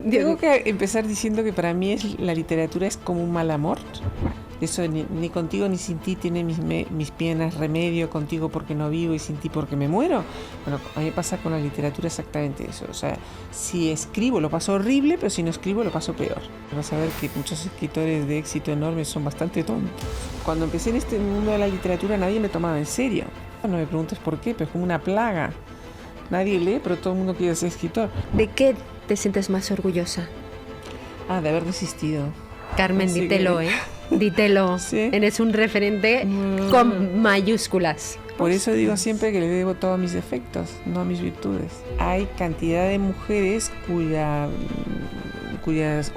Tengo que empezar diciendo que para mí la literatura es como un mal amor. Eso ni contigo ni sin ti tiene mis penas remedio, contigo porque no vivo y sin ti porque me muero. Bueno, a mí me pasa con la literatura exactamente eso. O sea, si escribo lo paso horrible, pero si no escribo lo paso peor. Vas a ver que muchos escritores de éxito enorme son bastante tontos. Cuando empecé en este mundo de la literatura nadie me tomaba en serio. No me preguntes por qué, pero es como una plaga. Nadie lee, pero todo el mundo quiere ser escritor. ¿De qué te sientes más orgullosa? De haber desistido. Carmen, así dítelo, que... Dítelo. ¿Sí? Eres un referente con mayúsculas. Por eso digo siempre que le debo todo a mis defectos, no a mis virtudes. Hay cantidad de mujeres cuyas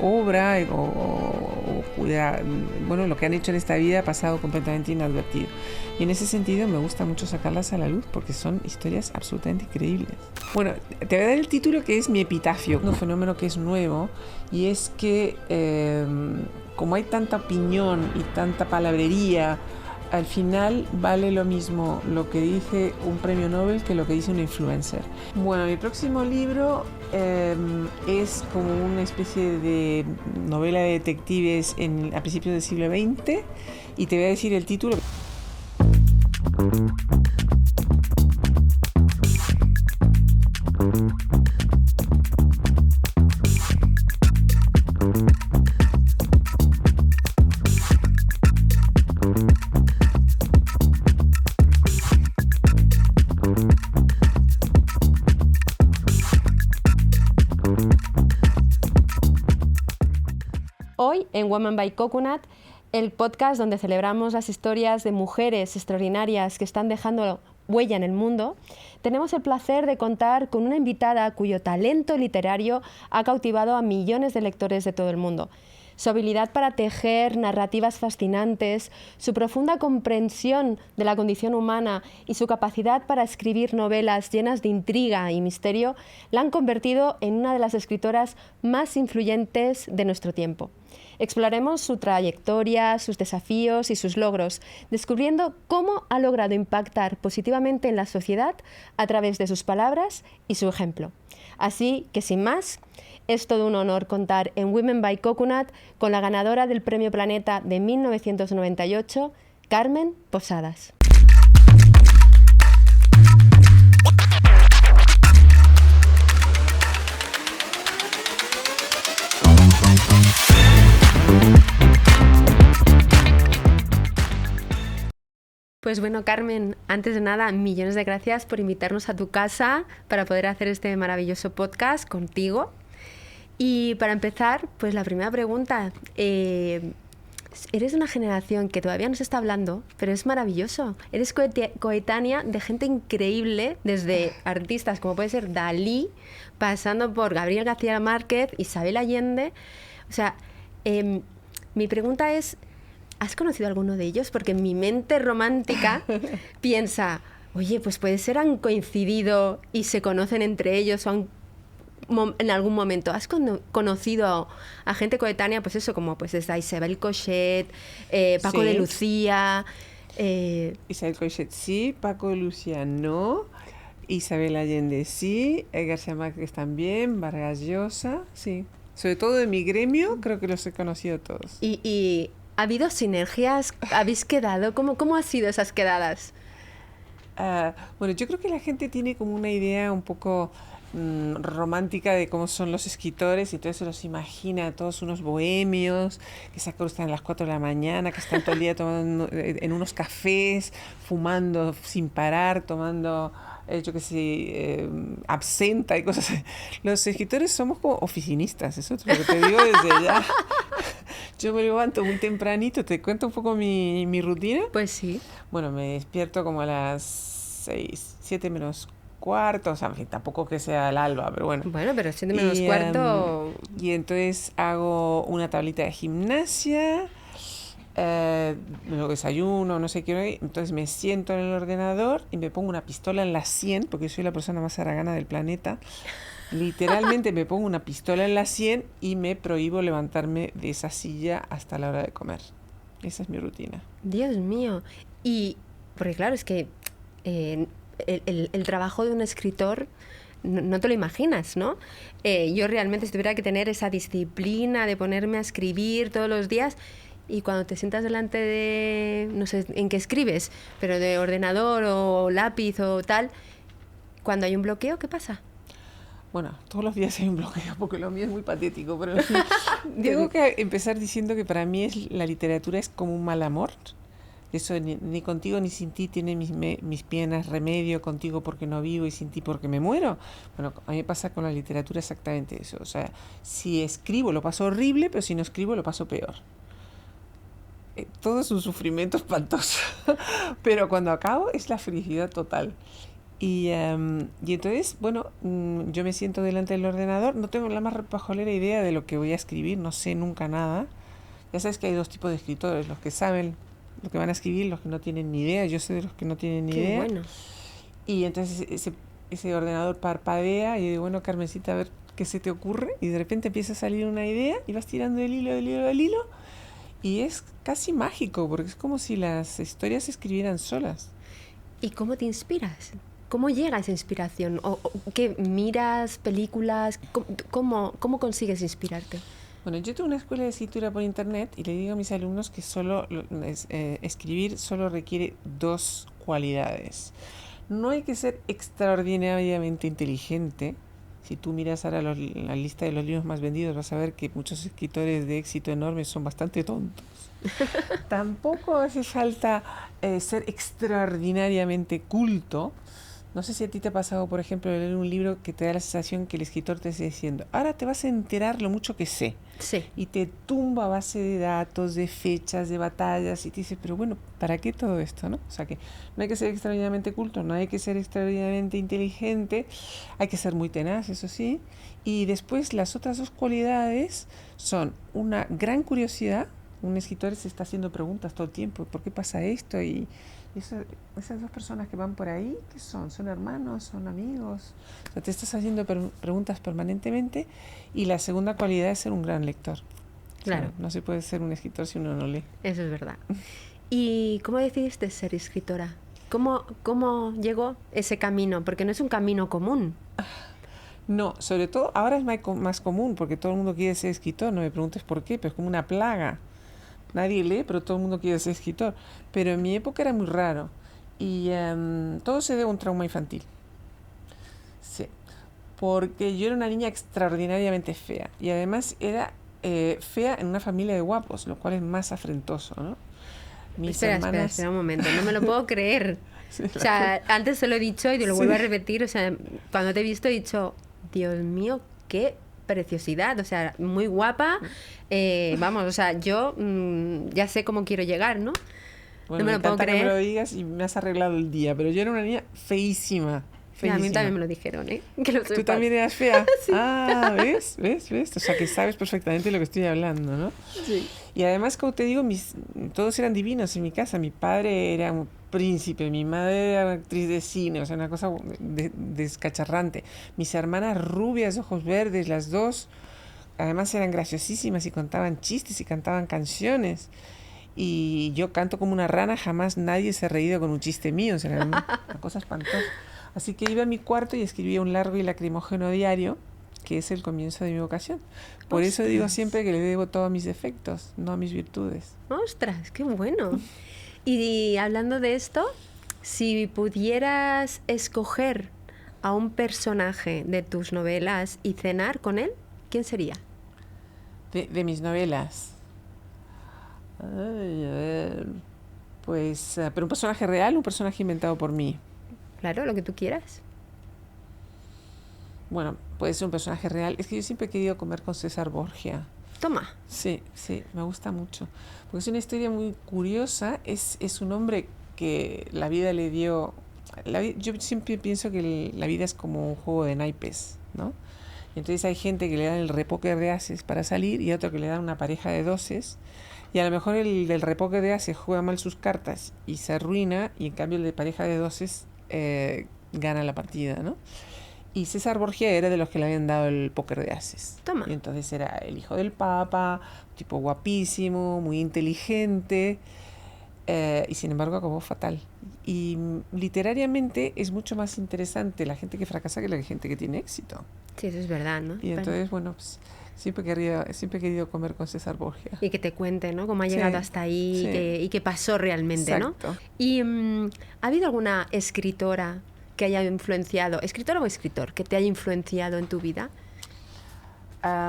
obras o lo que han hecho en esta vida ha pasado completamente inadvertido. Y en ese sentido me gusta mucho sacarlas a la luz porque son historias absolutamente increíbles. Bueno, te voy a dar el título que es mi epitafio, un fenómeno que es nuevo, y es que como hay tanta opinión y tanta palabrería, al final vale lo mismo lo que dice un premio Nobel que lo que dice un influencer. Bueno, mi próximo libro es como una especie de novela de detectives a principios del siglo XX, y te voy a decir el título. Hoy en Women by Coconut, el podcast donde celebramos las historias de mujeres extraordinarias que están dejando huella en el mundo, tenemos el placer de contar con una invitada cuyo talento literario ha cautivado a millones de lectores de todo el mundo. Su habilidad para tejer narrativas fascinantes, su profunda comprensión de la condición humana y su capacidad para escribir novelas llenas de intriga y misterio la han convertido en una de las escritoras más influyentes de nuestro tiempo. Exploraremos su trayectoria, sus desafíos y sus logros, descubriendo cómo ha logrado impactar positivamente en la sociedad a través de sus palabras y su ejemplo. Así que, sin más, es todo un honor contar en Women by Coconut con la ganadora del Premio Planeta de 1998, Carmen Posadas. Pues bueno, Carmen, antes de nada, millones de gracias por invitarnos a tu casa para poder hacer este maravilloso podcast contigo. Y para empezar, pues la primera pregunta, eres de una generación que todavía no se está hablando, pero es maravilloso. Eres coetánea de gente increíble, desde artistas como puede ser Dalí, pasando por Gabriel García Márquez, Isabel Allende. O sea, mi pregunta es, ¿has conocido a alguno de ellos? Porque mi mente romántica piensa, oye, pues puede ser han coincidido y se conocen entre ellos o en algún momento. ¿Has conocido a gente coetánea, pues eso, como pues desde Isabel Cochet, Paco de Lucía? Isabel Cochet sí, Paco de Lucía no, Isabel Allende sí, García Márquez también, Vargas Llosa, sí. Sobre todo de mi gremio, creo que los he conocido todos. ¿Y ha habido sinergias? ¿Habéis quedado? ¿Cómo han sido esas quedadas? Bueno, yo creo que la gente tiene como una idea un poco romántica de cómo son los escritores, y entonces se los imagina a todos unos bohemios que se acuestan a las 4 de la mañana, que están todo el día tomando en unos cafés, fumando sin parar, tomando yo qué sé, absenta y cosas así. Los escritores somos como oficinistas, eso es lo que te digo desde ya. Yo me levanto muy tempranito, ¿te cuento un poco mi rutina? Pues sí. Bueno, me despierto como a las 7 menos cuarto, o sea, en fin, tampoco que sea el alba, pero bueno. Bueno, pero 7 menos cuarto... Y entonces hago una tablita de gimnasia, luego desayuno, no sé qué, entonces me siento en el ordenador y me pongo una pistola en la sien, porque soy la persona más haragana del planeta. Literalmente me pongo una pistola en la sien y me prohíbo levantarme de esa silla hasta la hora de comer. Esa es mi rutina. Dios mío. Y, porque claro, es que el trabajo de un escritor no te lo imaginas, ¿no? Yo realmente, si tuviera que tener esa disciplina de ponerme a escribir todos los días, y cuando te sientas delante de, no sé en qué escribes, pero de ordenador o lápiz o tal, cuando hay un bloqueo, ¿qué pasa? Bueno, todos los días hay un bloqueo, porque lo mío es muy patético, pero en fin, tengo que empezar diciendo que para mí la literatura es como un mal amor. Eso ni contigo ni sin ti tiene mis penas remedio, contigo porque no vivo y sin ti porque me muero. Bueno, a mí me pasa con la literatura exactamente eso. O sea, si escribo lo paso horrible, pero si no escribo lo paso peor. Todo es un sufrimiento espantoso, pero cuando acabo es la felicidad total. Y entonces, bueno, yo me siento delante del ordenador, no tengo la más pajolera idea de lo que voy a escribir, no sé nunca nada. Ya sabes que hay dos tipos de escritores, los que saben lo que van a escribir, los que no tienen ni idea. Yo soy de los que no tienen ni idea. Bueno. Y entonces ese ordenador parpadea y digo, bueno, Carmencita, a ver qué se te ocurre. Y de repente empieza a salir una idea y vas tirando el hilo, el hilo, el hilo. Y es casi mágico, porque es como si las historias se escribieran solas. ¿Y cómo te inspiras? ¿Cómo llega esa inspiración? ¿O qué miras, películas? ¿Cómo consigues inspirarte? Bueno, yo tengo una escuela de escritura por internet y le digo a mis alumnos que escribir solo requiere dos cualidades. No hay que ser extraordinariamente inteligente. Si tú miras ahora la lista de los libros más vendidos, vas a ver que muchos escritores de éxito enormes son bastante tontos. Tampoco hace falta ser extraordinariamente culto. No sé si a ti te ha pasado, por ejemplo, de leer un libro que te da la sensación que el escritor te está diciendo, ahora te vas a enterar lo mucho que sé. Sí. Y te tumba a base de datos, de fechas, de batallas, y te dice, pero bueno, ¿para qué todo esto, no? O sea que no hay que ser extraordinariamente culto, no hay que ser extraordinariamente inteligente, hay que ser muy tenaz, eso sí. Y después las otras dos cualidades son una gran curiosidad. Un escritor se está haciendo preguntas todo el tiempo, ¿por qué pasa esto? Y esas dos personas que van por ahí, ¿qué son? ¿Son hermanos? ¿Son amigos? O sea, te estás haciendo preguntas permanentemente. Y la segunda cualidad es ser un gran lector. Claro. O sea, no se puede ser un escritor si uno no lee. Eso es verdad. ¿Y cómo decidiste ser escritora? ¿Cómo llegó ese camino? Porque no es un camino común. No, sobre todo ahora es más común, porque todo el mundo quiere ser escritor. No me preguntes por qué, pero es como una plaga. Nadie lee, pero todo el mundo quiere ser escritor. Pero en mi época era muy raro. Y todo se debe a un trauma infantil. Sí. Porque yo era una niña extraordinariamente fea. Y además era fea en una familia de guapos, lo cual es más afrentoso, ¿no? Espera un momento. No me lo puedo creer. Sí, o sea, antes se lo he dicho y te lo vuelvo a repetir. O sea, cuando te he visto he dicho, Dios mío, qué preciosidad, o sea, muy guapa. Vamos, o sea, yo ya sé cómo quiero llegar, ¿no? Bueno, no me lo puedo creer. Que me lo digas y me has arreglado el día, pero yo era una niña feísima. A mí también me lo dijeron, ¿eh? Que lo ¿Tú también eras fea? Sí. Ah, ¿ves? O sea, que sabes perfectamente lo que estoy hablando, ¿no? Sí. Y además, como te digo, todos eran divinos en mi casa. Mi padre era un príncipe, mi madre era actriz de cine, o sea, una cosa descacharrante. Mis hermanas rubias, ojos verdes, las dos, además eran graciosísimas y contaban chistes y cantaban canciones. Y yo canto como una rana, jamás nadie se ha reído con un chiste mío, o sea, era una cosa espantosa. Así que iba a mi cuarto y escribía un largo y lacrimógeno diario, que es el comienzo de mi vocación. Por eso digo siempre que le debo todo a mis defectos, no a mis virtudes. ¡Ostras, qué bueno! Y hablando de esto, si pudieras escoger a un personaje de tus novelas y cenar con él, ¿quién sería? De mis novelas. Ay, a ver. Pues, pero un personaje real, un personaje inventado por mí. Claro, lo que tú quieras. Bueno, puede ser un personaje real. Es que yo siempre he querido comer con César Borgia. Toma. Sí, me gusta mucho. Porque es una historia muy curiosa. Es un hombre que la vida le dio... yo siempre pienso que la vida es como un juego de naipes, ¿no? Entonces hay gente que le dan el repóquer de ases para salir y otro que le dan una pareja de doses. Y a lo mejor el del repóquer de ases juega mal sus cartas y se arruina, y en cambio el de pareja de doses gana la partida, ¿no? Y César Borgia era de los que le habían dado el póker de ases. Toma. Y entonces era el hijo del Papa, tipo guapísimo, muy inteligente. y sin embargo acabó fatal. Y literariamente es mucho más interesante la gente que fracasa que la gente que tiene éxito. Sí, eso es verdad, ¿no? Y entonces, bueno, pues siempre he querido comer con César Borgia. Y que te cuente, ¿no? Cómo ha llegado hasta ahí y qué pasó realmente, Exacto. ¿no? Y ¿ha habido alguna escritora que haya influenciado, escritora o escritor, que te haya influenciado en tu vida?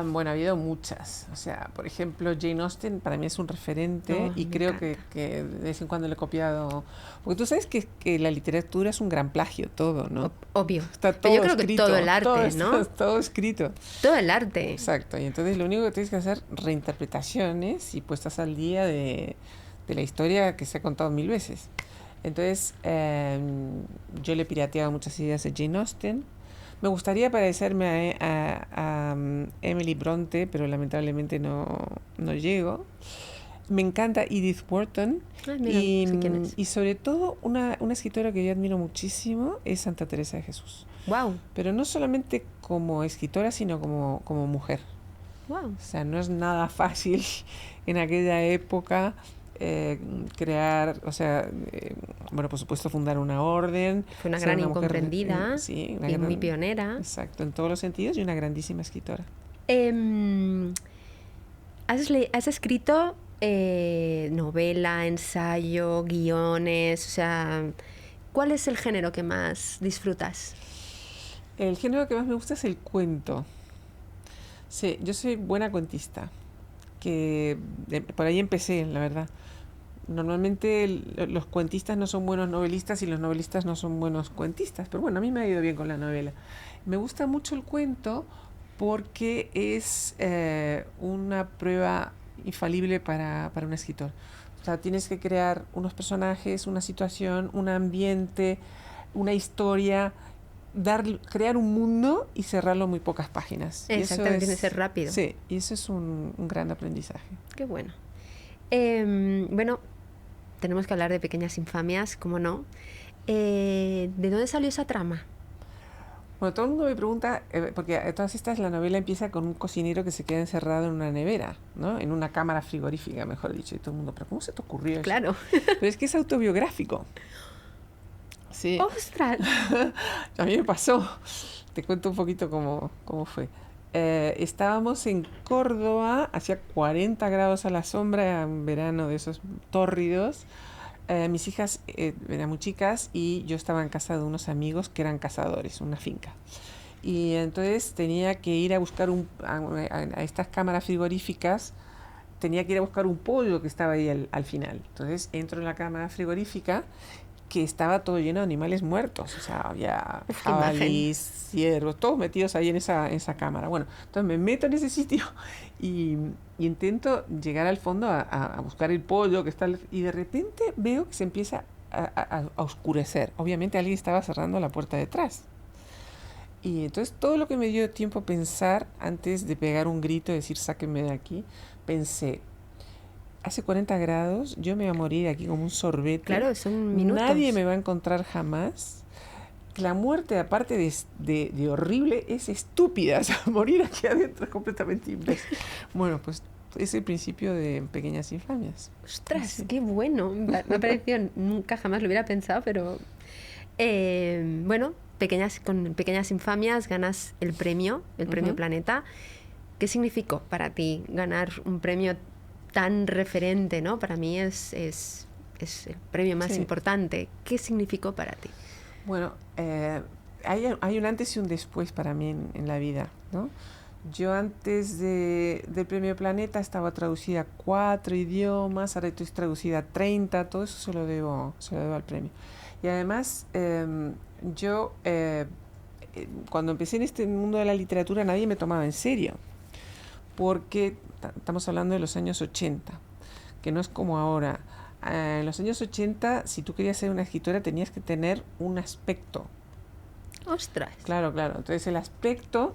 Bueno, ha habido muchas. O sea, por ejemplo, Jane Austen para mí es un referente y creo que de vez en cuando le he copiado. Porque tú sabes que la literatura es un gran plagio, todo, ¿no? Obvio. Está todo pero yo creo escrito, que todo el arte, ¿no? Está todo escrito. Todo el arte. Exacto. Y entonces lo único que tienes que hacer reinterpretaciones y puestas al día de la historia que se ha contado 1000 veces. Entonces, yo le pirateaba muchas ideas de Jane Austen. Me gustaría parecerme a Emily Bronte, pero lamentablemente no llego. Me encanta Edith Wharton. Mira, sé quién es. Y sobre todo una escritora que yo admiro muchísimo es Santa Teresa de Jesús. Wow. Pero no solamente como escritora, sino como mujer. Wow. O sea, no es nada fácil en aquella época crear, o sea, bueno, por supuesto fundar una orden. Fue una gran incomprendida sí, y muy pionera. Exacto, en todos los sentidos, y una grandísima escritora. ¿Has escrito novela, ensayo, guiones? O sea, ¿cuál es el género que más disfrutas? El género que más me gusta es el cuento. Sí, yo soy buena cuentista, que por ahí empecé, la verdad. Normalmente los cuentistas no son buenos novelistas y los novelistas no son buenos cuentistas, pero bueno, a mí me ha ido bien con la novela. Me gusta mucho el cuento porque es una prueba infalible para un escritor. O sea, tienes que crear unos personajes, una situación, un ambiente, una historia, crear un mundo y cerrarlo en muy pocas páginas. Exactamente, tiene que ser rápido. Sí, y eso es un gran aprendizaje. Qué bueno. Bueno, tenemos que hablar de Pequeñas Infamias, ¿cómo no? ¿De dónde salió esa trama? Bueno, todo el mundo me pregunta, porque todas estas, la novela empieza con un cocinero que se queda encerrado en una nevera, ¿no? En una cámara frigorífica, mejor dicho, y todo el mundo, ¿pero cómo se te ocurrió eso? Claro. Pero es que es autobiográfico. Sí. ¡Ostras! A mí me pasó. Te cuento un poquito cómo fue. Estábamos en Córdoba, hacía 40 grados a la sombra, un verano de esos tórridos. Mis hijas eran muy chicas y yo estaba en casa de unos amigos que eran cazadores, una finca. Y entonces tenía que ir a buscar a estas cámaras frigoríficas, tenía que ir a buscar un pollo que estaba ahí al final. Entonces entro en la cámara frigorífica, que estaba todo lleno de animales muertos, o sea, había jabalíes, ciervos, todos metidos ahí en esa cámara. Bueno, entonces me meto en ese sitio y intento llegar al fondo a buscar el pollo que está, y de repente veo que se empieza a oscurecer. Obviamente alguien estaba cerrando la puerta detrás. Y entonces todo lo que me dio tiempo a pensar antes de pegar un grito y decir sáquenme de aquí, pensé, hace 40 grados, yo me voy a morir aquí como un sorbete. Claro, son minutos. Nadie me va a encontrar jamás. La muerte, aparte de horrible, es estúpida. O sea, morir aquí adentro es completamente imbécil. Bueno, pues es el principio de Pequeñas Infamias. ¡Ostras, Sí. qué bueno! Me ha parecido, nunca jamás lo hubiera pensado, pero... bueno, con Pequeñas Infamias ganas el premio Planeta. ¿Qué significó para ti ganar un premio tan referente, ¿no? Para mí es el premio más importante. ¿Qué significó para ti? Bueno, hay un antes y un después para mí en la vida, ¿no? Yo antes del Premio Planeta estaba traducida a 4 idiomas, ahora estoy traducida a 30, todo eso se lo debo al premio. Y además, yo cuando empecé en este mundo de la literatura nadie me tomaba en serio, porque estamos hablando de los años 80, que no es como ahora. En los años 80, si tú querías ser una escritora, tenías que tener un aspecto. ¡Ostras! Claro. Entonces el aspecto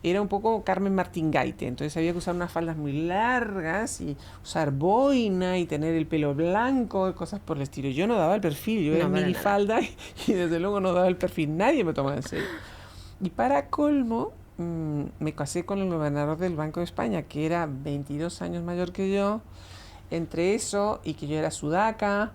era un poco Carmen Martín Gaite. Entonces había que usar unas faldas muy largas y usar boina y tener el pelo blanco y cosas por el estilo. Yo no daba el perfil, yo era minifalda y desde luego no daba el perfil. Nadie me tomaba en serio. Y para colmo, me casé con el gobernador del Banco de España, que era 22 años mayor que yo, entre eso y que yo era sudaca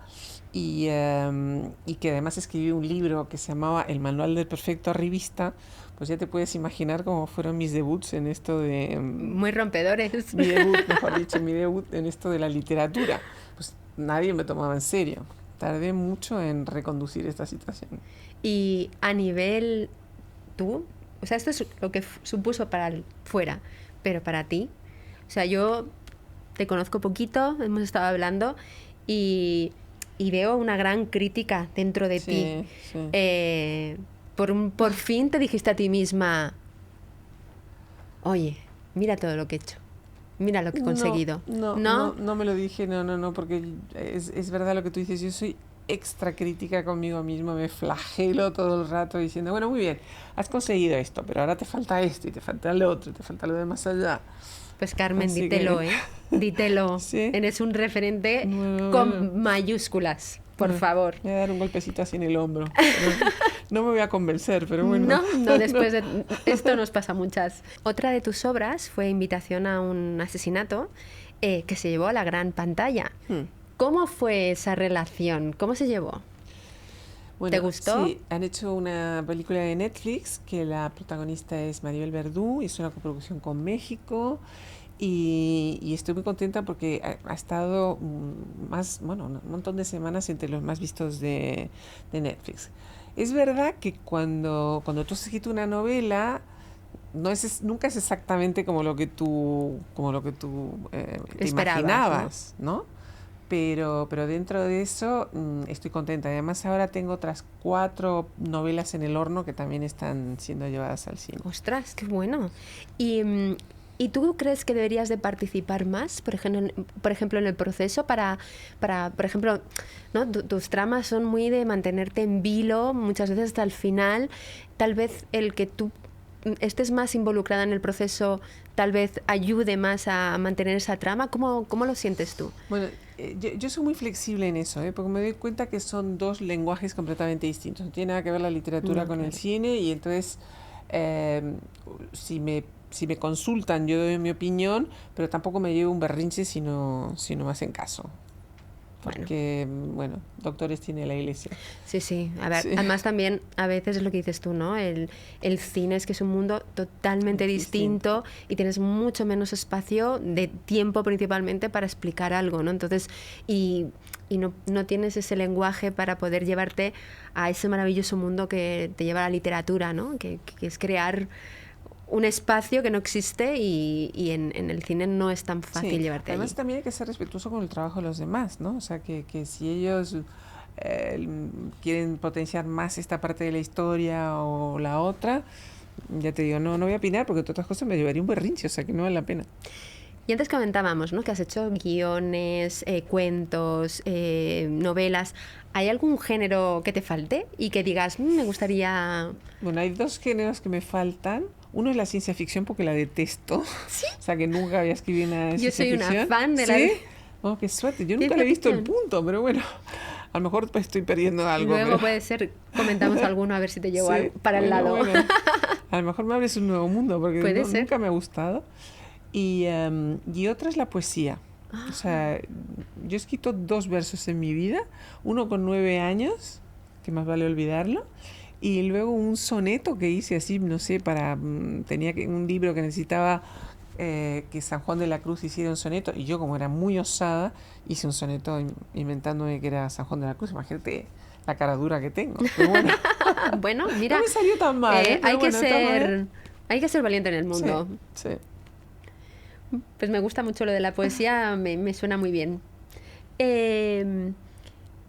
y que además escribí un libro que se llamaba El Manual del Perfecto Arribista, pues ya te puedes imaginar cómo fueron mis debuts en esto de... Muy rompedores. mi debut, mejor dicho, mi debut en esto de la literatura. Pues nadie me tomaba en serio. Tardé mucho en reconducir esta situación. Y a nivel tú, o sea, esto es lo que supuso para fuera, pero para ti, o sea, yo te conozco poquito, hemos estado hablando y veo una gran crítica dentro de ti. Sí. Por fin te dijiste a ti misma, oye, mira todo lo que he hecho, mira lo que he conseguido. No me lo dije, no, porque es verdad lo que tú dices, yo soy extra crítica conmigo mismo, me flagelo todo el rato diciendo, bueno, muy bien, has conseguido esto, pero ahora te falta esto y te falta lo otro, te falta lo de más allá. Pues Carmen, Así dítelo, que... Dítelo. ¿Sí? Eres un referente Bueno. con mayúsculas, por favor. Me voy a dar un golpecito así en el hombro. No me voy a convencer, pero bueno. No, después de esto nos pasa muchas. Otra de tus obras fue Invitación a un asesinato, que se llevó a la gran pantalla. ¿Cómo fue esa relación? ¿Cómo se llevó? Bueno, ¿Te gustó? Sí, han hecho una película de Netflix que la protagonista es Maribel Verdú, es una coproducción con México y estoy muy contenta porque ha estado un montón de semanas entre los más vistos de Netflix. Es verdad que cuando tú has escrito una novela, nunca es exactamente como lo que tú te imaginabas, ¿no? Pero dentro de eso estoy contenta. Además ahora tengo otras 4 novelas en el horno que también están siendo llevadas al cine. ¡Ostras, qué bueno! ¿Y tú crees que deberías de participar más, por ejemplo, en el proceso para por ejemplo, ¿no? Tus tramas son muy de mantenerte en vilo, muchas veces hasta el final. Tal vez el que tú estés más involucrada en el proceso tal vez ayude más a mantener esa trama. ¿Cómo lo sientes tú? Bueno, yo soy muy flexible en eso, porque me doy cuenta que son 2 lenguajes completamente distintos. No tiene nada que ver la literatura con el cine y entonces si me consultan yo doy mi opinión, pero tampoco me llevo un berrinche si no me hacen caso. Porque, bueno, doctores tiene la iglesia. Sí. A ver, además también a veces es lo que dices tú, ¿no? El cine es que es un mundo totalmente distinto y tienes mucho menos espacio de tiempo principalmente para explicar algo, ¿no? Entonces, y no tienes ese lenguaje para poder llevarte a ese maravilloso mundo que te lleva a la literatura, ¿no? Que es crear un espacio que no existe y en el cine no es tan fácil llevarte además allí. también hay que ser respetuoso con el trabajo de los demás, ¿no? O sea, que si ellos quieren potenciar más esta parte de la historia o la otra, ya te digo, no voy a opinar porque entre otras cosas me llevaría un berrinche, o sea que no vale la pena. Y antes comentábamos, ¿no?, que has hecho guiones, cuentos, novelas. ¿Hay algún género que te falte y que digas, me gustaría...? Bueno, hay 2 géneros que me faltan. Uno es la ciencia ficción porque la detesto. ¿Sí? O sea, que nunca había escrito nada de ciencia ficción. Yo soy una fan de la... ¿Sí? Oh, qué suerte. Yo nunca le he visto el punto, pero bueno, a lo mejor pues, estoy perdiendo algo. Luego puede ser, comentamos alguno a ver si te llevo para el lado. Bueno, a lo mejor me abres un nuevo mundo porque nunca me ha gustado. Y otra es la poesía. O sea, yo he escrito 2 versos en mi vida. Uno con 9 años, que más vale olvidarlo. Y luego un soneto que hice así, no sé, tenía un libro que necesitaba que San Juan de la Cruz hiciera un soneto. Y yo, como era muy osada, hice un soneto inventándome que era San Juan de la Cruz. Imagínate la cara dura que tengo. Pero bueno, bueno, mira, no me salió tan mal. Hay que ser valiente en el mundo. Sí. Pues me gusta mucho lo de la poesía, me suena muy bien.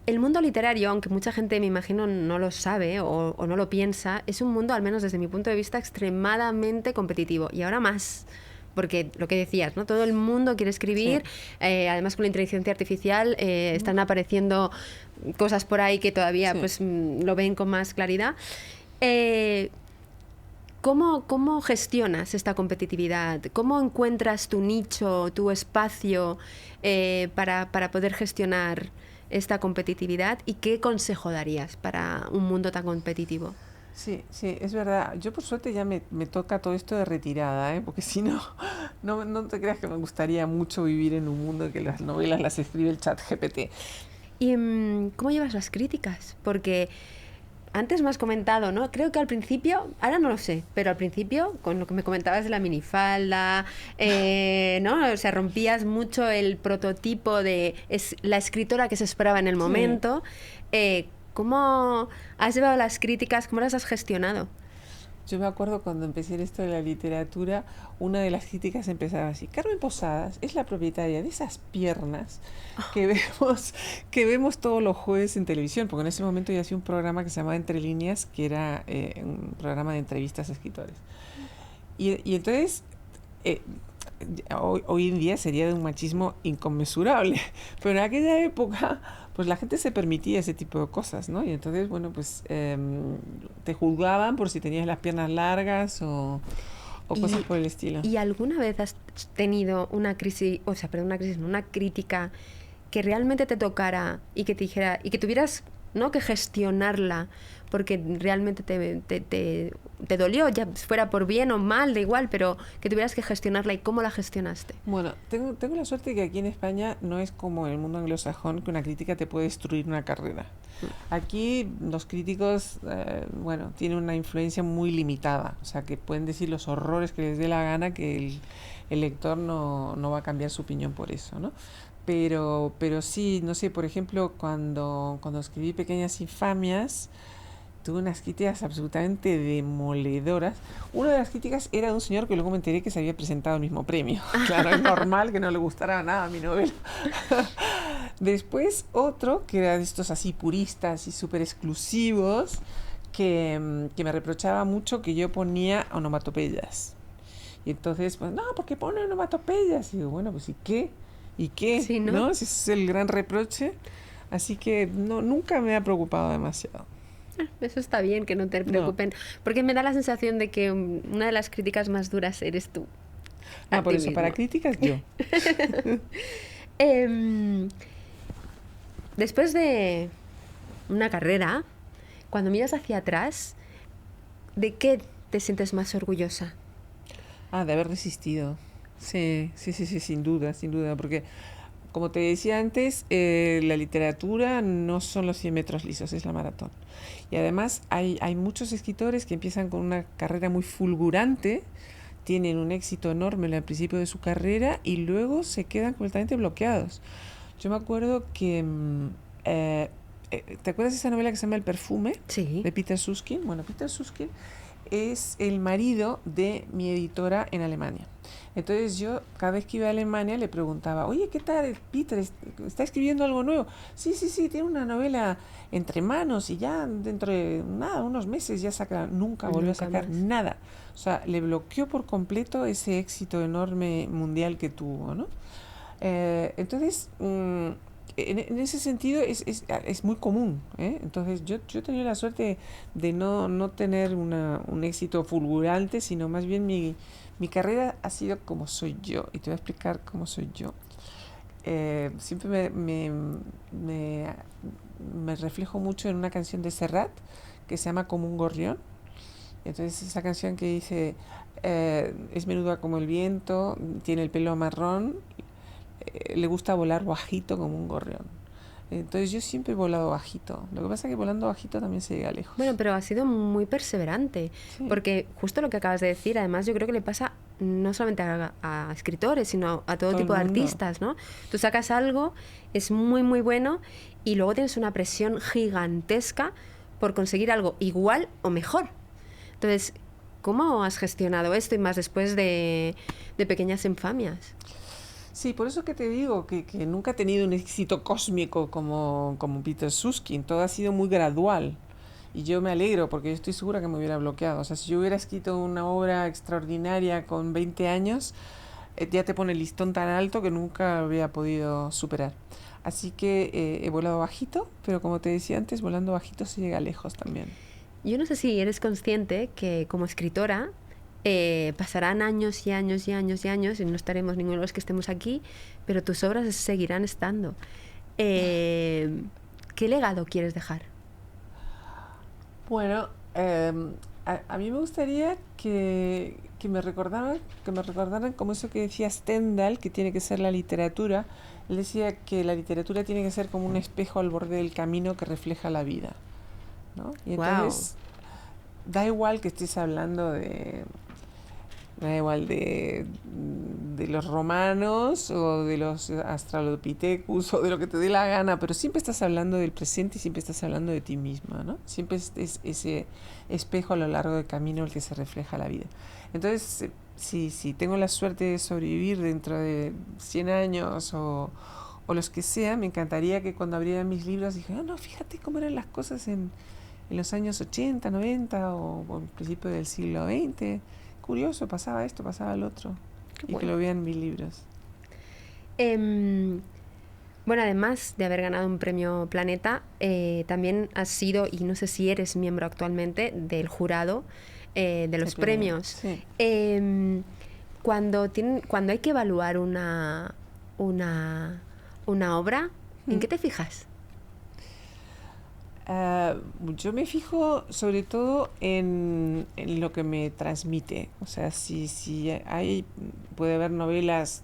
El mundo literario, aunque mucha gente me imagino no lo sabe o no lo piensa, es un mundo, al menos desde mi punto de vista, extremadamente competitivo. Y ahora más, porque lo que decías, ¿no? Todo el mundo quiere escribir, además con la inteligencia artificial están apareciendo cosas por ahí que todavía pues lo ven con más claridad. ¿Cómo gestionas esta competitividad? ¿Cómo encuentras tu nicho, tu espacio para poder gestionar esta competitividad? ¿Y qué consejo darías para un mundo tan competitivo? Sí, sí, es verdad. Yo por suerte ya me toca todo esto de retirada, ¿eh? Porque si no, no te creas que me gustaría mucho vivir en un mundo que las novelas las escribe el chat GPT. ¿Y cómo llevas las críticas? Porque antes me has comentado, ¿no? Creo que al principio, ahora no lo sé, pero al principio, con lo que me comentabas de la minifalda, ¿no? O sea, rompías mucho el prototipo de la escritora que se esperaba en el Sí. momento. ¿Cómo has llevado las críticas? ¿Cómo las has gestionado? Yo me acuerdo cuando empecé en esto de la literatura, una de las críticas empezaba así: Carmen Posadas es la propietaria de esas piernas que vemos, que vemos todos los jueves en televisión, porque en ese momento yo hacía un programa que se llamaba Entre Líneas, que era un programa de entrevistas a escritores. Y entonces, eh, hoy en día sería de un machismo inconmensurable, pero en aquella época pues la gente se permitía ese tipo de cosas, ¿no? Y entonces, bueno, pues te juzgaban por si tenías las piernas largas o cosas ¿Y, por el estilo. y alguna vez has tenido una crisis, o sea, perdón, una crisis, no, una crítica que realmente te tocara y que te dijera, y que tuvieras, ¿no?, que gestionarla porque realmente te dolió, ya fuera por bien o mal, da igual, pero que tuvieras que gestionarla y cómo la gestionaste? Bueno, tengo la suerte de que aquí en España no es como en el mundo anglosajón, que una crítica te puede destruir una carrera. Aquí los críticos, bueno, tienen una influencia muy limitada, o sea, que pueden decir los horrores que les dé la gana, que el lector no va a cambiar su opinión por eso, ¿no? Pero sí, no sé, por ejemplo, cuando escribí Pequeñas Infamias, tuve unas críticas absolutamente demoledoras. Una de las críticas era de un señor que luego me enteré que se había presentado el mismo premio. Claro, es normal que no le gustara nada mi novela. Después otro, que era de estos así puristas y súper exclusivos, que me reprochaba mucho que yo ponía onomatopeyas. Y entonces, pues, no, ¿por qué pone onomatopeyas? Y digo, bueno, pues, ¿y qué? ¿Y qué? Sí, ¿no? ¿No? Si ese es el gran reproche. Así que no, nunca me ha preocupado demasiado. Eso está bien, que no te No. preocupen, porque me da la sensación de que una de las críticas más duras eres tú, a Ah, por ti eso, para mismo. críticas yo. Em, Después de una carrera, cuando miras hacia atrás, ¿de qué te sientes más orgullosa? Ah, de haber resistido. Sí, sí, sí, sí, sin duda, porque como te decía antes, la literatura no son los 100 metros lisos, es la maratón. Y además hay muchos escritores que empiezan con una carrera muy fulgurante, tienen un éxito enorme al principio de su carrera y luego se quedan completamente bloqueados. Yo me acuerdo que eh, ¿te acuerdas de esa novela que se llama El perfume? Sí. De Peter Susskind. Bueno, Peter Susskind es el marido de mi editora en Alemania. Entonces yo cada vez que iba a Alemania le preguntaba: oye, ¿qué tal Peter? ¿Está escribiendo algo nuevo? Sí, sí, sí, tiene una novela entre manos y ya dentro de nada, unos meses ya saca. Nunca volvió a Nunca sacar más. nada. O sea, le bloqueó por completo ese éxito enorme mundial que tuvo, ¿no? Entonces, en ese sentido es muy común, ¿eh? Entonces yo he tenido la suerte de no tener un éxito fulgurante, sino más bien mi carrera ha sido como soy yo, y te voy a explicar cómo soy yo. Siempre me, me reflejo mucho en una canción de Serrat que se llama Como un gorrión. Entonces esa canción que dice, es menuda como el viento, tiene el pelo marrón, le gusta volar bajito como un gorrión. Entonces yo siempre he volado bajito. Lo que pasa es que volando bajito también se llega Bueno, lejos. pero has sido muy perseverante, Sí, porque justo lo que acabas de decir, además yo creo que le pasa no solamente a escritores, sino a todo todo el tipo de mundo. artistas, ¿no? Tú sacas algo, es muy, muy bueno, y luego tienes una presión gigantesca por conseguir algo igual o mejor. Entonces, ¿cómo has gestionado esto y más después de Pequeñas Infamias? Sí, por eso que te digo que nunca he tenido un éxito cósmico como Peter Susskind. Todo ha sido muy gradual. Y yo me alegro porque yo estoy segura que me hubiera bloqueado. O sea, si yo hubiera escrito una obra extraordinaria con 20 años, ya te pone el listón tan alto que nunca lo había podido superar. Así que he volado bajito, pero como te decía antes, volando bajito se llega lejos también. Yo no sé si eres consciente que como escritora pasarán años y años y años y años y no estaremos ninguno de los que estemos aquí, pero tus obras seguirán estando. Eh, ¿Qué legado quieres dejar? Bueno, Eh, a mí me gustaría que me recordaran como eso que decía Stendhal, que tiene que ser la literatura. Él decía que la literatura tiene que ser como un espejo al borde del camino que refleja la vida, ¿no? Y Wow. entonces da igual que estés hablando da igual de los romanos o de los Australopithecus o de lo que te dé la gana, pero siempre estás hablando del presente y siempre estás hablando de ti misma, ¿no? Siempre es ese espejo a lo largo del camino el que se refleja la vida. Entonces, si tengo la suerte de sobrevivir dentro de 100 años o los que sean, me encantaría que cuando abriera mis libros dije, no, fíjate cómo eran las cosas en los años 80, 90 o al principio del siglo XX. Curioso, pasaba esto, pasaba el otro. Qué Y que bueno. lo vean en mis libros. Em, bueno, además de haber ganado un premio Planeta, también has sido, y no sé si eres miembro actualmente, del jurado de los premios. Sí. Em, cuando hay que evaluar una obra, ¿en qué te fijas? Yo me fijo sobre todo en lo que me transmite. O sea, si hay, puede haber novelas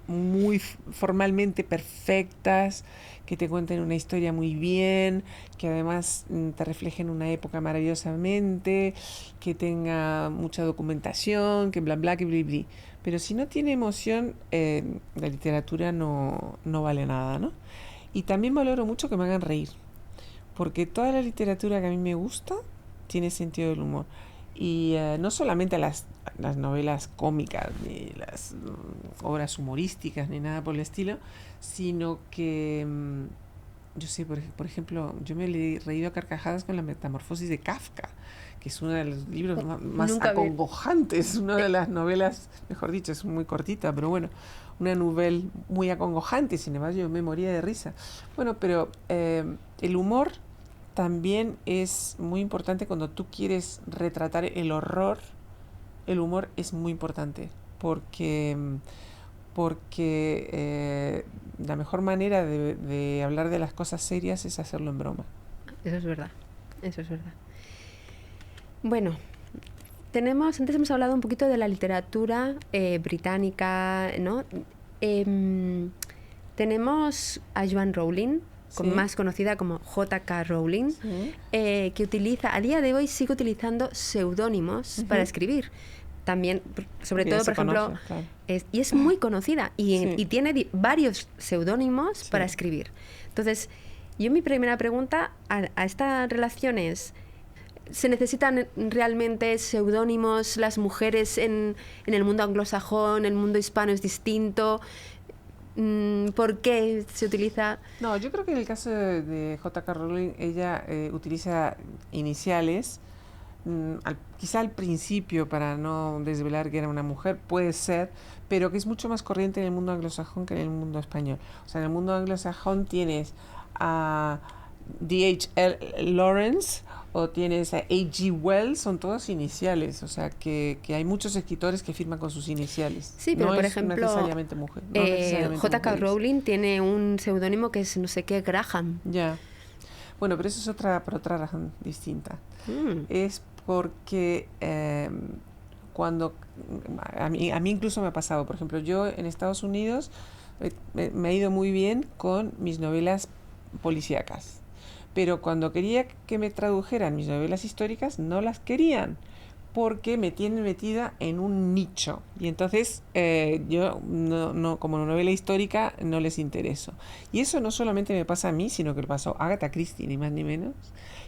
muy formalmente perfectas, que te cuenten una historia muy bien, que además te reflejen una época maravillosamente, que tenga mucha documentación, que bla bla, que bli bli. Pero si no tiene emoción, la literatura no vale nada, ¿no? Y también valoro mucho que me hagan reír, porque toda la literatura que a mí me gusta tiene sentido del humor. Y no solamente las novelas cómicas, ni las obras humorísticas, ni nada por el estilo, sino que, yo sé, por ejemplo, yo me he reído a carcajadas con La Metamorfosis de Kafka, que es uno de los libros más Nunca vi. acongojantes, una de las novelas, mejor dicho, es muy cortita, pero bueno, una novela muy acongojante, sin embargo yo me moría de risa. Bueno, pero el humor también es muy importante cuando tú quieres retratar el horror. El humor es muy importante porque la mejor manera de hablar de las cosas serias es hacerlo en broma. Eso es verdad, eso es verdad. Bueno, antes hemos hablado un poquito de la literatura británica, ¿no? Em, tenemos a Joanne Rowling, ¿Sí? más conocida como J.K. Rowling, ¿Sí? que utiliza, a día de hoy sigue utilizando seudónimos para escribir. También, sobre Porque ya todo, se por ejemplo, conoce, claro. y es muy conocida Sí. y tiene varios seudónimos Sí. para escribir. Entonces, yo mi primera pregunta a esta relación es, ¿se necesitan realmente seudónimos? ¿Las mujeres en el mundo anglosajón, el mundo hispano es distinto? ¿Por qué se utiliza? No, yo creo que en el caso de J.K. Rowling, ella utiliza iniciales, quizá al principio para no desvelar que era una mujer, puede ser, pero que es mucho más corriente en el mundo anglosajón que en el mundo español. O sea, en el mundo anglosajón tienes a D.H. Lawrence o tienes a A.G. Wells, son todos iniciales, o sea que hay muchos escritores que firman con sus iniciales. Sí, pero No por es ejemplo, necesariamente mujer, no necesariamente J.K. mujeres. Rowling tiene un seudónimo que es no sé qué, Graham. Ya. Bueno, pero eso es por otra razón distinta. Mm. Es porque cuando a mí incluso me ha pasado, por ejemplo, yo en Estados Unidos me ha ido muy bien con mis novelas policíacas, pero cuando quería que me tradujeran mis novelas históricas no las querían porque me tienen metida en un nicho y entonces yo como novela histórica no les intereso. Y eso no solamente me pasa a mí, sino que le pasó a Agatha Christie, ni más ni menos,